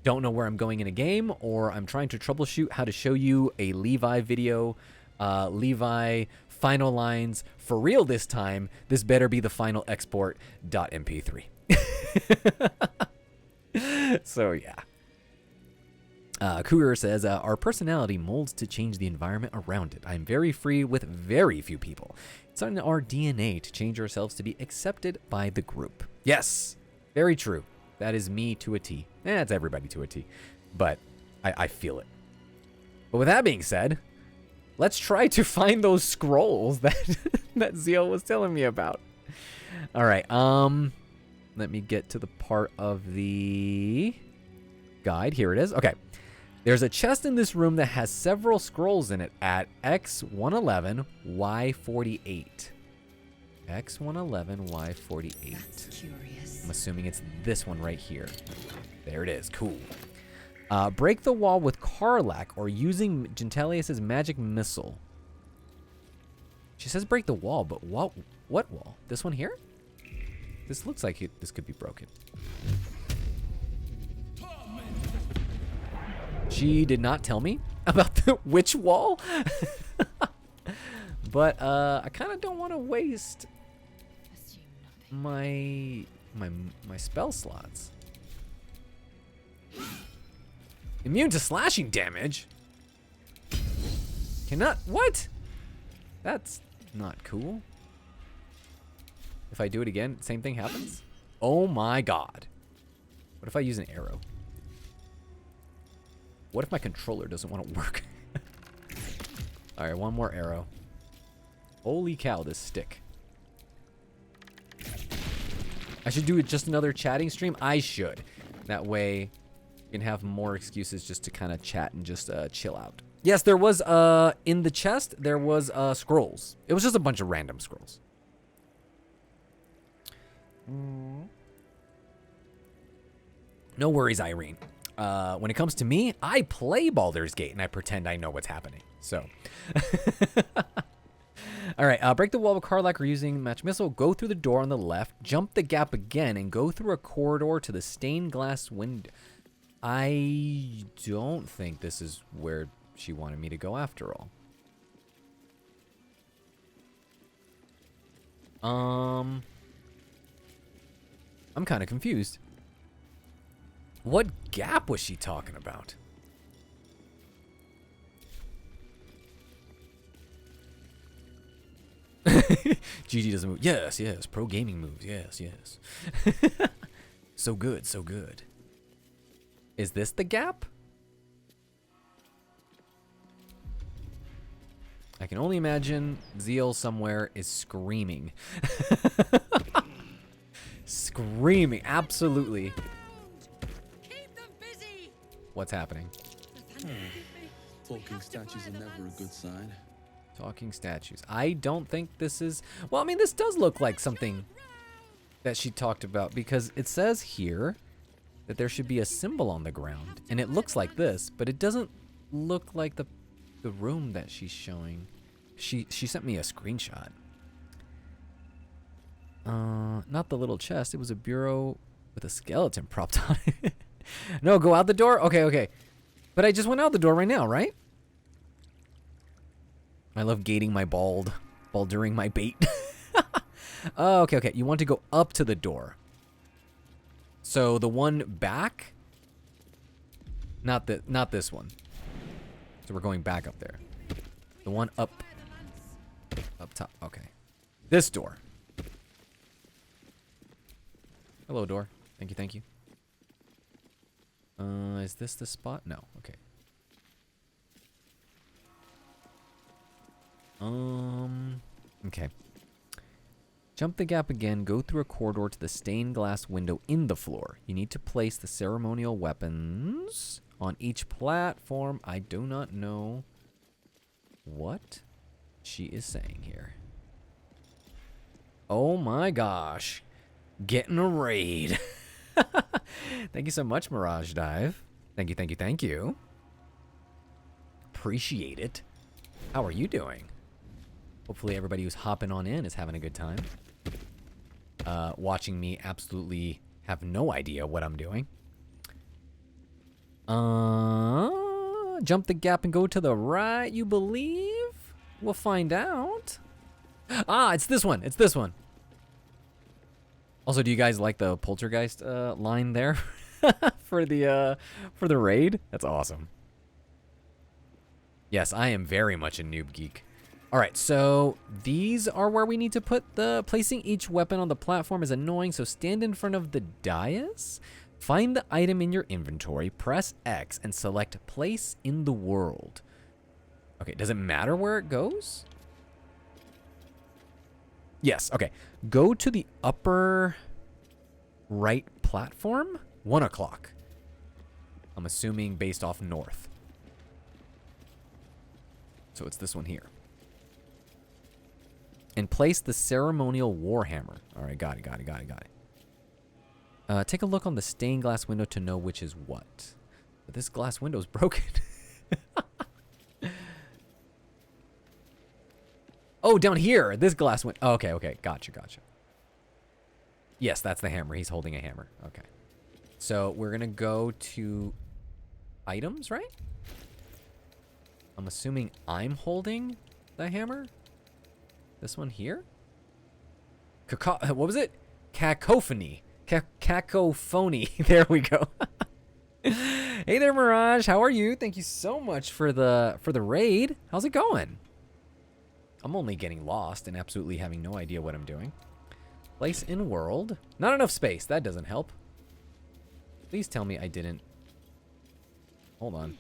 don't know where I'm going in a game, or I'm trying to troubleshoot how to show you a Levi video. Levi final lines for real this time. This better be the final export.mp3. So yeah. Cougar says, our personality molds to change the environment around it. I'm very free with very few people. It's in our DNA to change ourselves to be accepted by the group. Yes, very true. That is me to a T. It's everybody to a T. But I feel it. But with that being said, let's try to find those scrolls that that Zeal was telling me about. All right, let me get to the part of the guide. Here it is. Okay. There's a chest in this room that has several scrolls in it at X111, Y48. X111, Y48. That's curious. I'm assuming it's this one right here. There it is. Cool. Break the wall with Karlak or using Gentilius's magic missile. She says break the wall, but what wall? This one here? This looks like this could be broken. She did not tell me about which wall. But I kind of don't want to waste my spell slots. Immune to slashing damage? Cannot, what? That's not cool. If I do it again, same thing happens? Oh my god. What if I use an arrow? What if my controller doesn't want to work? Alright, one more arrow. Holy cow, this stick. I should do just another chatting stream? I should. That way, you can have more excuses just to kind of chat and just chill out. Yes, there was, in the chest, there was scrolls. It was just a bunch of random scrolls. No worries, Irene. When it comes to me, I play Baldur's Gate and I pretend I know what's happening. So. All right, break the wall with Karlak or using match missile. Go through the door on the left, jump the gap again, and go through a corridor to the stained glass window. I don't think this is where she wanted me to go after all. I'm kind of confused. What gap was she talking about? GG doesn't move. Yes, yes. Pro gaming moves. Yes, yes. So good, so good. Is this the gap? I can only imagine Zeal somewhere is screaming. Screaming, absolutely. Keep them busy. What's happening? Talking statues are never a good sign. Talking statues. I don't think this is... Well, I mean, this does look like something that she talked about, because it says here that there should be a symbol on the ground, and it looks like this, but it doesn't look like the room that she's showing. She sent me a screenshot. Not the little chest. It was a bureau with a skeleton propped on it. No, go out the door? Okay, okay. But I just went out the door right now, right? I love gating my balduring my bait. Oh, okay, okay. You want to go up to the door. So the one back? Not this one. So we're going back up there. The one up top. Okay. This door. Hello, door. Thank you, thank you. Is this the spot? No. Okay. Okay. Jump the gap again, go through a corridor to the stained glass window in the floor. You need to place the ceremonial weapons on each platform. I do not know what she is saying here. Oh my gosh. Getting a raid. Thank you so much, Mirage Dive. Thank you, thank you, thank you. Appreciate it. How are you doing? Hopefully everybody who's hopping on in is having a good time. Watching me absolutely have no idea what I'm doing. Jump the gap and go to the right, you believe? We'll find out. Ah, it's this one. It's this one. Also, do you guys like the poltergeist line there for the raid? That's awesome. Yes, I am very much a noob geek. All right, so these are where we need to put placing each weapon on the platform is annoying, so stand in front of the dais, find the item in your inventory, press X, and select place in the world. Okay, does it matter where it goes? Yes, okay. Go to the upper right platform, 1 o'clock. I'm assuming based off north. So it's this one here. And place the ceremonial warhammer. All right, got it. Take a look on the stained glass window to know which is what. But this glass window is broken. Oh, down here. This glass window. Oh, okay. Gotcha. Yes, that's the hammer. He's holding a hammer. Okay. So we're going to go to items, right? I'm assuming I'm holding the hammer. This one here? What was it? Cacophony. Cacophony. There we go. Hey there, Mirage. How are you? Thank you so much for the raid. How's it going? I'm only getting lost and absolutely having no idea what I'm doing. Place in world. Not enough space. That doesn't help. Please tell me I didn't. Hold on.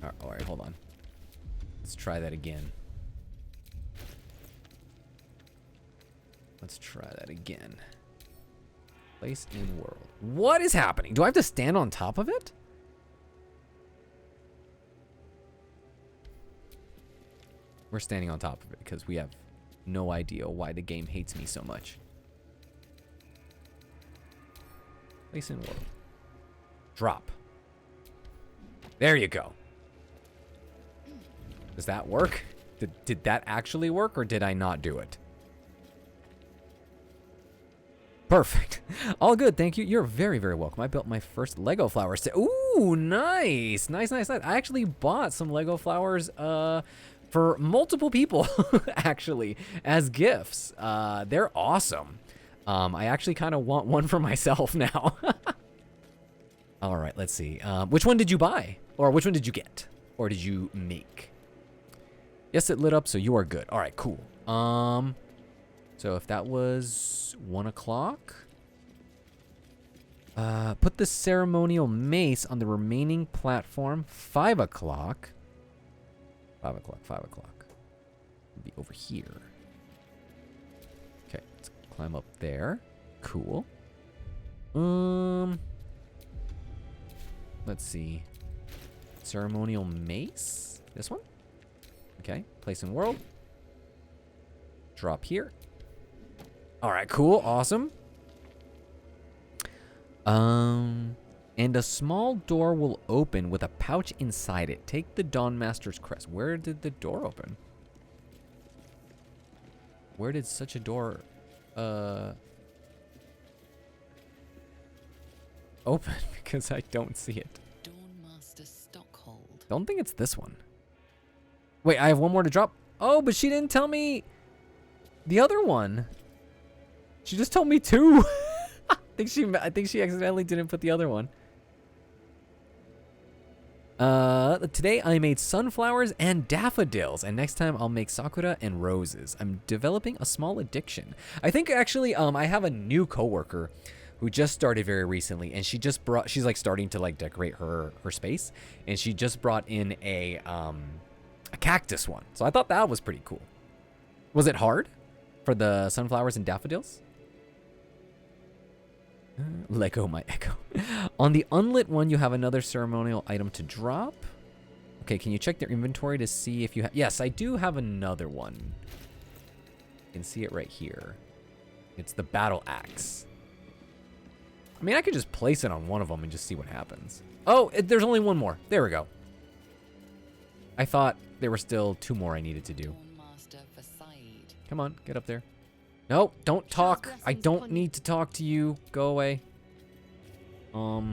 All right, hold on. Let's try that again. Let's try that again. Place in world. What is happening? Do I have to stand on top of it? We're standing on top of it because we have no idea why the game hates me so much. Place in world. Drop. There you go. Does that work? Did that actually work, or did I not do it? Perfect. All good, thank you. You're very, very welcome. I built my first Lego flowers. Ooh, nice. Nice. I actually bought some Lego flowers for multiple people, actually, as gifts. They're awesome. I actually kind of want one for myself now. All right, let's see. Which one did you buy? Or which one did you get? Or did you make? Yes, it lit up, so you are good. All right, cool. So if that was 1 o'clock, put the ceremonial mace on the remaining platform. 5 o'clock. 5 o'clock. It'll be over here. Okay, let's climb up there. Cool. Let's see. Ceremonial mace. This one. Okay, place in world. Drop here. All right, cool, awesome. And a small door will open with a pouch inside it. Take the Dawnmaster's crest. Where did the door open? Where did such a door open? Because I don't see it. Dawnmaster Stockhold. Don't think it's this one. Wait, I have one more to drop. Oh, but she didn't tell me the other one. She just told me 2. I think she accidentally didn't put the other one. Today I made sunflowers and daffodils, and next time I'll make sakura and roses. I'm developing a small addiction. I think actually, I have a new coworker who just started very recently, and she's like starting to like decorate her space, and she just brought in a cactus one. So I thought that was pretty cool. Was it hard for the sunflowers and daffodils? Lego my echo. On the unlit one, you have another ceremonial item to drop. Okay, can you check their inventory to see if you have... Yes, I do have another one. You can see it right here. It's the battle axe. I mean, I could just place it on one of them and just see what happens. Oh, there's only one more. There we go. I thought there were still 2 more I needed to do. Come on, get up there. No, don't talk. I don't need to talk to you. Go away. All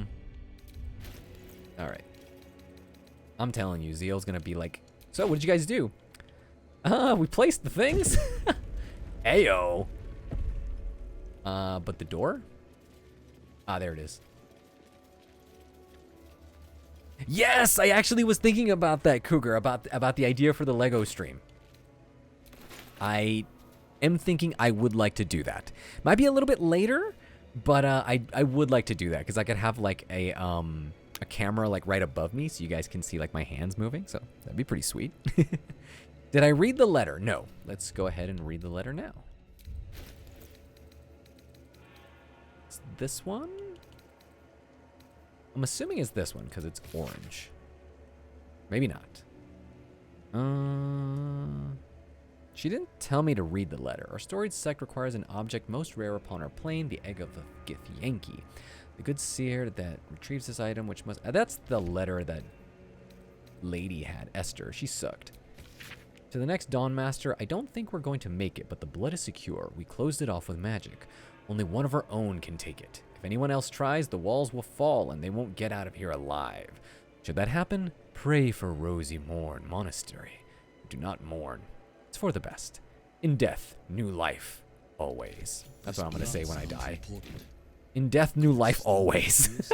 right. I'm telling you, Zeal's gonna be like, so what did you guys do? We placed the things. Ayo. But the door? Ah, there it is. Yes, I actually was thinking about that, Cougar, about the idea for the Lego stream. I am thinking I would like to do that. Might be a little bit later, but I would like to do that because I could have like a camera like right above me so you guys can see like my hands moving. So that'd be pretty sweet. Did I read the letter? No. Let's go ahead and read the letter now. It's this one? I'm assuming it's this one because it's orange. Maybe not. She didn't tell me to read the letter. Our storage sect requires an object most rare upon our plane, the egg of a Githyanki. The good seer that retrieves this item, which must... that's the letter that lady had, Esther. She sucked. To the next Dawn Master, I don't think we're going to make it, but the blood is secure. We closed it off with magic. Only one of our own can take it. If anyone else tries, the walls will fall and they won't get out of here alive. Should that happen, pray for Rosy Morn Monastery. Do not mourn. It's for the best. In death, new life, always. That's what I'm going to say when I die. In death, new life, always.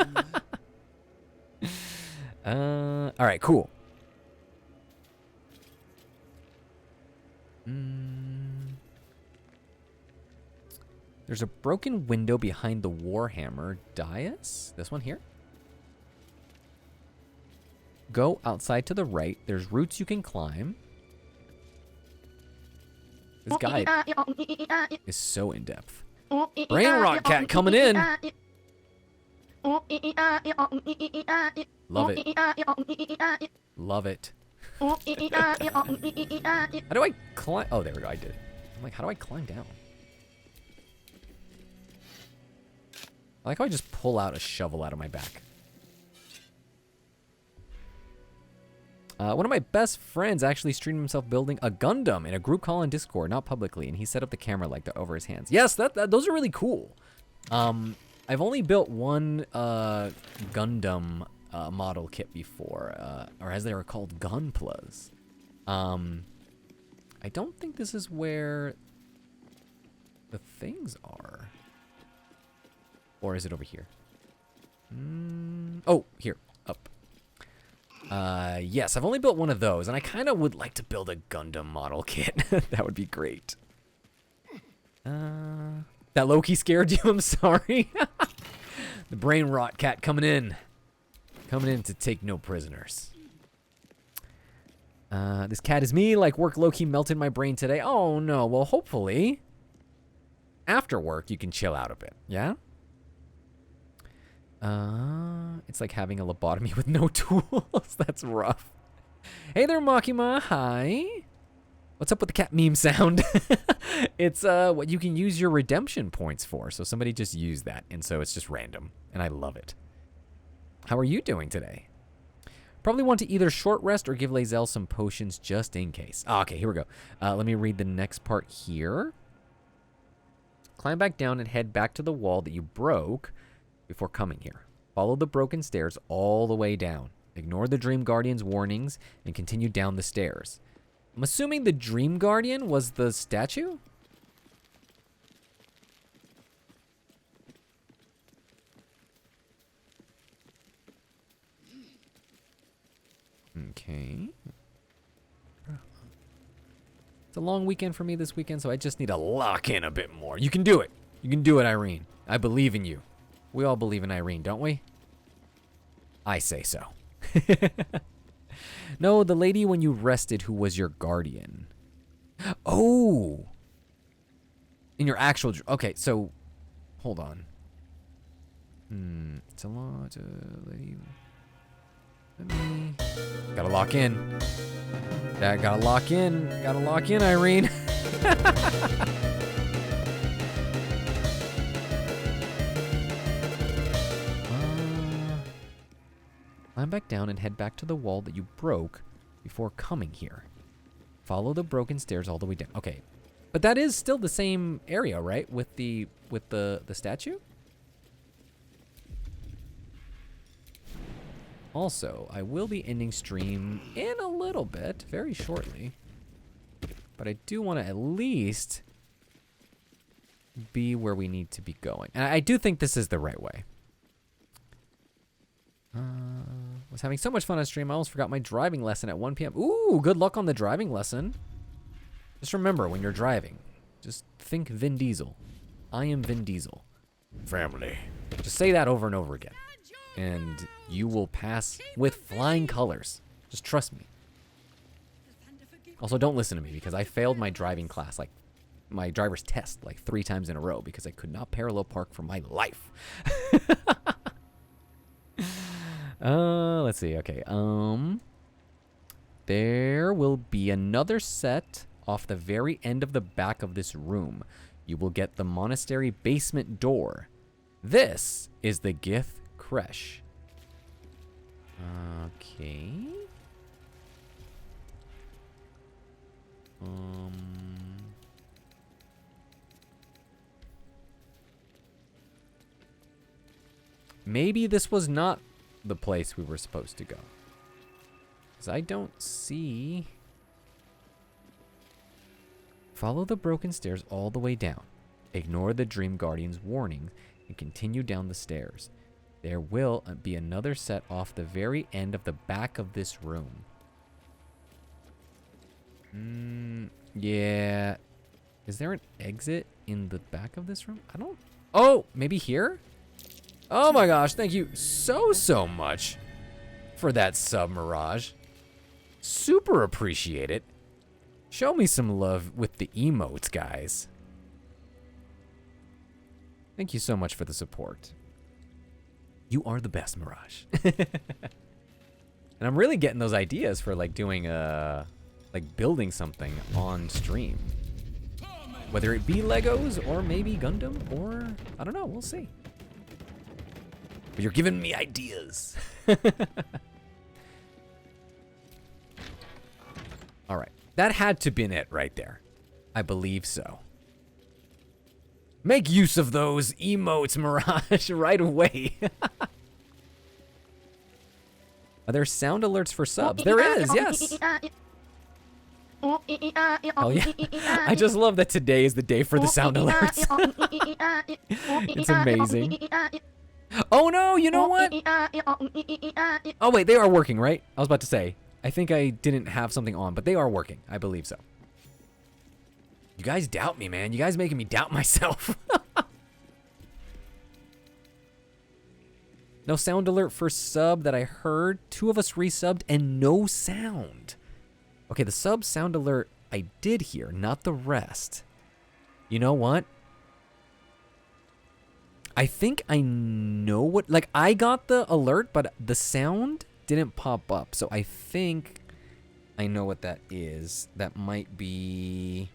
All right, cool. There's a broken window behind the Warhammer dais. This one here. Go outside to the right. There's roots you can climb. This guy is so in depth. Brain rot cat coming in. Love it. Love it. How do I climb? Oh, there we go. I did it. I'm like, how do I climb down? I like how I just pull out a shovel out of my back. One of my best friends actually streamed himself building a Gundam in a group call on Discord, not publicly, and he set up the camera like that over his hands. Yes, those are really cool. I've only built one Gundam model kit before, or as they were called, Gunplas. I don't think this is where the things are. Or is it over here? Oh, here, up. Yes, I've only built one of those, and I kind of would like to build a Gundam model kit. That would be great. That Loki scared you? I'm sorry. The brain rot cat coming in. Coming in to take no prisoners. This cat is me. Like work low-key melted my brain today. Oh, no. Well, hopefully, after work, you can chill out a bit. Yeah? It's like having a lobotomy with no tools. That's rough. Hey there, Makima. Hi. What's up with the cat meme sound? It's what you can use your redemption points for. So somebody just used that, and so it's just random, and I love it. How are you doing today? Probably want to either short rest or give Lae'zel some potions just in case. Okay, here we go. Let me read the next part here. Climb back down and head back to the wall that you broke before coming here. Follow the broken stairs all the way down. Ignore the Dream Guardian's warnings and continue down the stairs. I'm assuming the Dream Guardian was the statue? Okay. It's a long weekend for me this weekend, so I just need to lock in a bit more. You can do it. You can do it, Irene. I believe in you. We all believe in Irene, don't we? I say so. No, the lady when you rested who was your guardian. Oh! In your actual... Okay, so... Hold on. It's a lot lady... Let me... Gotta lock in. Gotta lock in. Gotta lock in, Irene. Climb back down and head back to the wall that you broke before coming here. Follow the broken stairs all the way down. Okay. But that is still the same area, right? With the statue? Also, I will be ending stream in a little bit, very shortly. But I do want to at least be where we need to be going. And I do think this is the right way. Was having so much fun on stream, I almost forgot my driving lesson at 1 p.m. Ooh, good luck on the driving lesson. Just remember, when you're driving, just think Vin Diesel. I am Vin Diesel. Family. Just say that over and over again. And you will pass with flying colors. Just trust me. Also, don't listen to me because I failed my driving class, like my driver's test, like 3 times in a row because I could not parallel park for my life. Let's see. Okay. There will be another set off the very end of the back of this room. You will get the monastery basement door. This is the Gith Creche. Okay. Maybe this was not the place we were supposed to go. Because I don't see... Follow the broken stairs all the way down. Ignore the Dream Guardian's warning and continue down the stairs. There will be another set off the very end of the back of this room. Yeah. Is there an exit in the back of this room? I don't... Oh, maybe here? Oh my gosh, thank you so much for that sub, Mirage. Super appreciate it. Show me some love with the emotes, guys. Thank you so much for the support. You are the best, Mirage. And I'm really getting those ideas for like doing like building something on stream. Whether it be Legos or maybe Gundam or I don't know, we'll see. But you're giving me ideas. All right. That had to been it right there. I believe so. Make use of those emotes, Mirage, right away. Are there sound alerts for subs? There is, yes. Oh yeah. I just love that today is the day for the sound alerts. It's amazing. Oh no, you know what? Oh wait, they are working, right? I was about to say. I think I didn't have something on, but they are working. I believe so. You guys doubt me, man. You guys making me doubt myself. No sound alert for sub that I heard. 2 of us resubbed and no sound. Okay, the sub sound alert I did hear, not the rest. You know what? I think I know what... Like, I got the alert, but the sound didn't pop up. So I think I know what that is. That might be...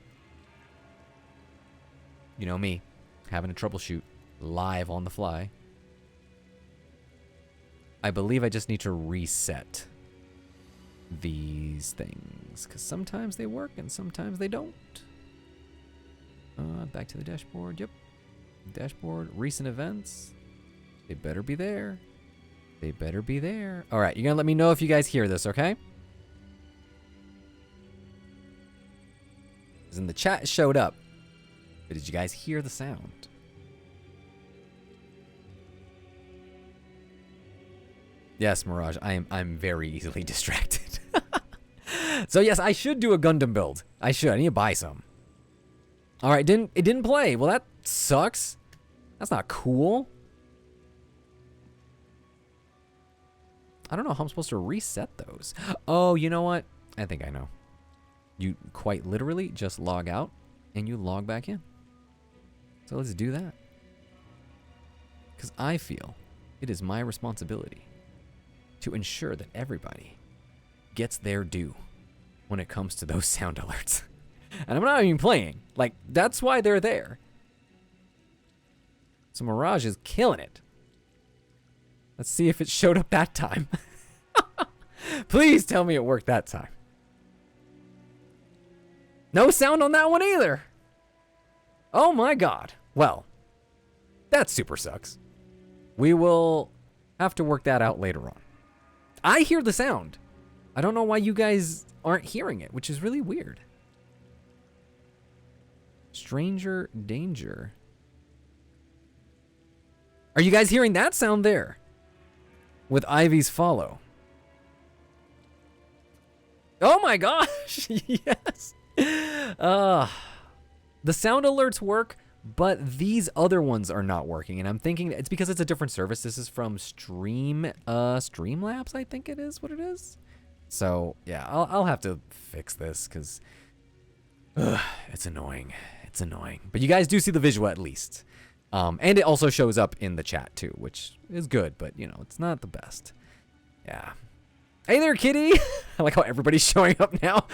You know me, having to troubleshoot live on the fly. I believe I just need to reset these things. Because sometimes they work and sometimes they don't. Back to the dashboard. Yep. Dashboard, recent events. They better be there. They better be there. All right, you're gonna let me know if you guys hear this, okay? Because in the chat it showed up. But did you guys hear the sound? Yes, Mirage, I'm very easily distracted. So yes, I should do a Gundam build. I should. I need to buy some. All right, it didn't play. Well, that sucks. That's not cool. I don't know how I'm supposed to reset those. Oh, you know what? I think I know. You quite literally just log out and you log back in. So let's do that. Because I feel it is my responsibility to ensure that everybody gets their due when it comes to those sound alerts. And I'm not even playing. Like, that's why they're there. So Mirage is killing it. Let's see if it showed up that time. Please tell me it worked that time. No sound on that one either. Oh my god. Well, that super sucks. We will have to work that out later on. I hear the sound. I don't know why you guys aren't hearing it, which is really weird. Stranger danger. Are you guys hearing that sound there? With Ivy's follow. Oh my gosh, yes. The sound alerts work, but these other ones are not working. And I'm thinking it's because it's a different service. This is from Streamlabs, I think it is what it is. So yeah, I'll have to fix this because it's annoying. It's annoying. But you guys do see the visual at least. And it also shows up in the chat too, which is good, but you know, it's not the best. Yeah. Hey there, kitty. I like how everybody's showing up now.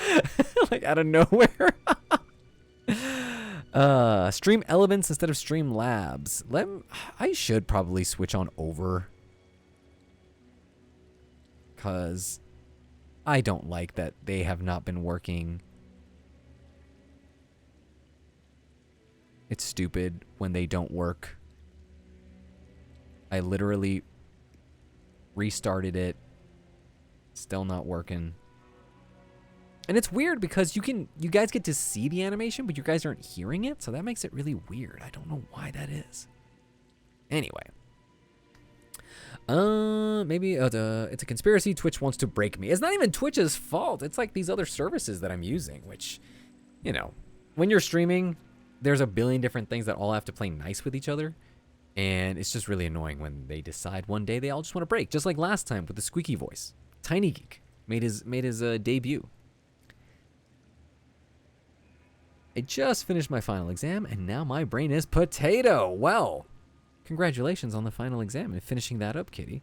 Like out of nowhere. Stream Elements instead of Stream Labs. I should probably switch on over. Cause I don't like that they have not been working. It's stupid when they don't work. I literally restarted it. Still not working. And it's weird because you guys get to see the animation, but you guys aren't hearing it, so that makes it really weird. I don't know why that is. Anyway. Maybe it's a conspiracy. Twitch wants to break me. It's not even Twitch's fault. It's like these other services that I'm using, which, you know, when you're streaming, there's a billion different things that all have to play nice with each other. And it's just really annoying when they decide one day they all just want to break. Just like last time with the squeaky voice. Tiny Geek made his debut. I just finished my final exam and now my brain is potato. Well, congratulations on the final exam and finishing that up, kitty.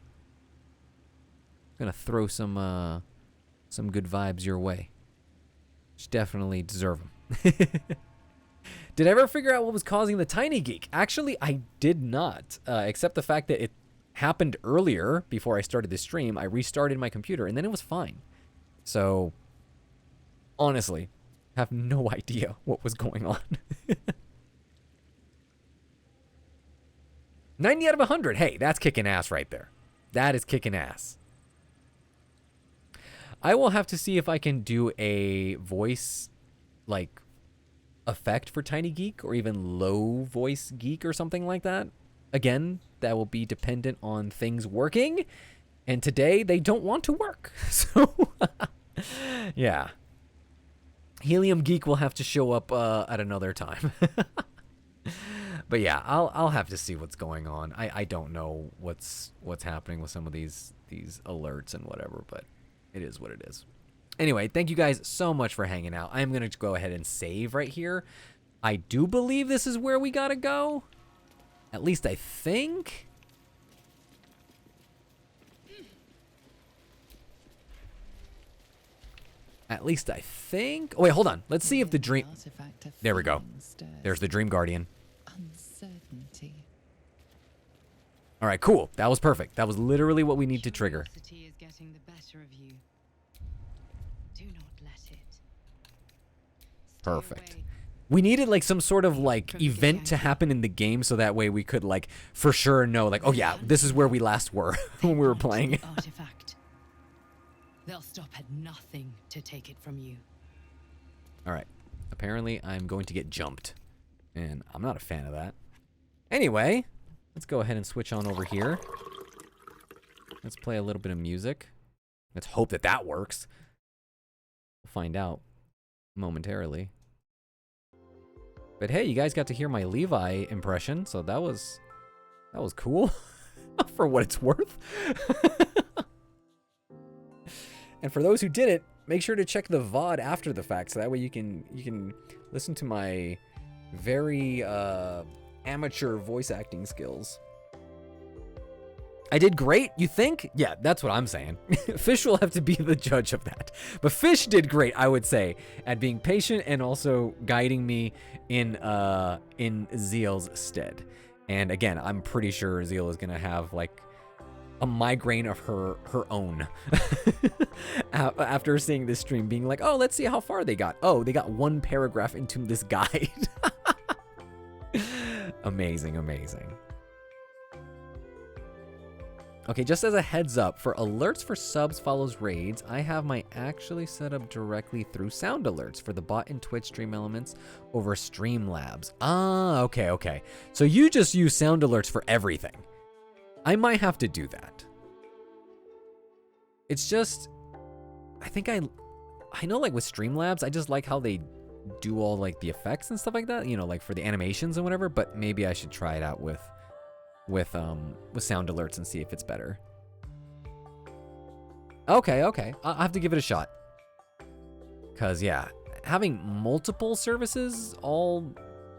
I'm gonna throw some good vibes your way. You definitely deserve them. Did I ever figure out what was causing the Tiny Geek? Actually, I did not, except the fact that it happened earlier before I started the stream. I restarted my computer and then it was fine. So, honestly, have no idea what was going on. 90 out of 100. Hey, that's kicking ass right there. That is kicking ass. I will have to see if I can do a voice, like, effect for Tiny Geek or even low voice geek or something like that. Again, that will be dependent on things working. And today, they don't want to work. So, yeah. Helium Geek will have to show up at another time. But yeah, I'll have to see what's going on. I don't know what's happening with some of these alerts and whatever, but it is what it is. Anyway, thank you guys so much for hanging out. I'm going to go ahead and save right here. I do believe this is where we got to go. At least I think. At least I think. Oh, wait, hold on. Let's see if the dream... There we go. There's the Dream Guardian. Uncertainty. All right, cool. That was perfect. That was literally what we need to trigger. Curiosity is getting the better of you. Do not let it. Stay Perfect. away. We needed like some sort of like event to happen in the game so that way we could like for sure know like, oh yeah, this is where we last were when we were playing. Artifact. They'll stop at nothing to take it from you. All right. apparently I'm going to get jumped. And I'm not a fan of that. Anyway, let's go ahead and switch on over here. Let's play a little bit of music. Let's hope that that works. We'll find out momentarily. But hey, you guys got to hear my Levi impression, so that was cool for what it's worth. And for those who did it, make sure to check the VOD after the fact, so that way you can listen to my very amateur voice acting skills. I did great, you think? Yeah, that's what I'm saying. Fish will have to be the judge of that. But Fish did great, I would say, at being patient and also guiding me in Zeal's stead. And again, I'm pretty sure Zeal is gonna have like a migraine of her own after seeing this stream, being like, oh, let's see how far they got. Oh, they got one paragraph into this guide. Amazing, amazing. Okay, just as a heads up, for alerts for subs follows raids, I have my actually set up directly through sound alerts for the bot and Twitch stream elements over Streamlabs. Ah, okay. So you just use sound alerts for everything. I might have to do that. It's just, I think I know like with Streamlabs, I just like how they do all like the effects and stuff like that, you know, like for the animations and whatever, but maybe I should try it out with sound alerts and see if it's better. Okay. I'll have to give it a shot. Cause yeah, having multiple services all,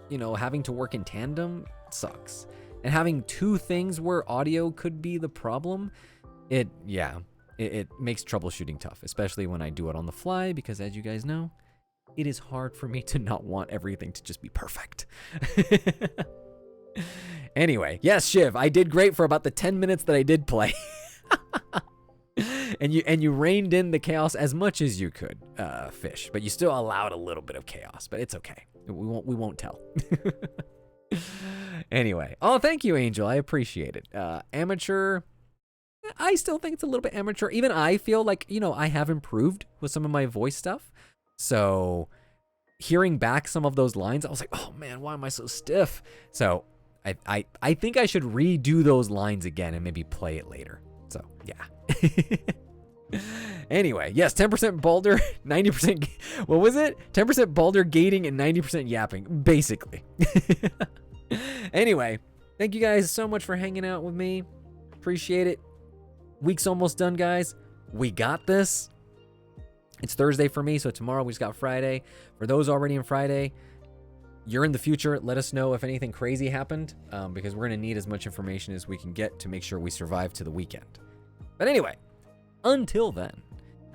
you know, having to work in tandem sucks. And having two things where audio could be the problem, it makes troubleshooting tough, especially when I do it on the fly, because as you guys know, it is hard for me to not want everything to just be perfect. Anyway, yes, Shiv, I did great for about the 10 minutes that I did play. and you reined in the chaos as much as you could, Fish, but you still allowed a little bit of chaos, but it's okay. We won't tell. Anyway, oh, thank you, Angel. I appreciate it. Amateur, I still think it's a little bit amateur. Even I feel like, you know, I have improved with some of my voice stuff. So hearing back some of those lines, I was like, oh man, why am I so stiff? So I think I should redo those lines again and maybe play it later. So yeah. Anyway, yes, 10% Baldur, 90%, what was it? 10% Baldur gating and 90% yapping, basically. Anyway, thank you guys so much for hanging out with me. Appreciate it. Week's almost done, guys. We got this. It's Thursday for me, so tomorrow we just got Friday. For those already in Friday, you're in the future. Let us know if anything crazy happened, because we're going to need as much information as we can get to make sure we survive to the weekend. But anyway, until then,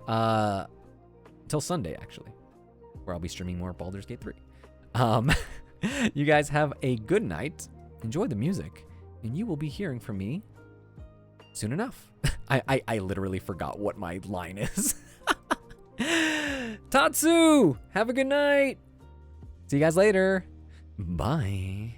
until Sunday, actually, where I'll be streaming more Baldur's Gate 3. You guys have a good night. Enjoy the music, and you will be hearing from me soon enough. I literally forgot what my line is. Tatsu, have a good night. See you guys later. Bye.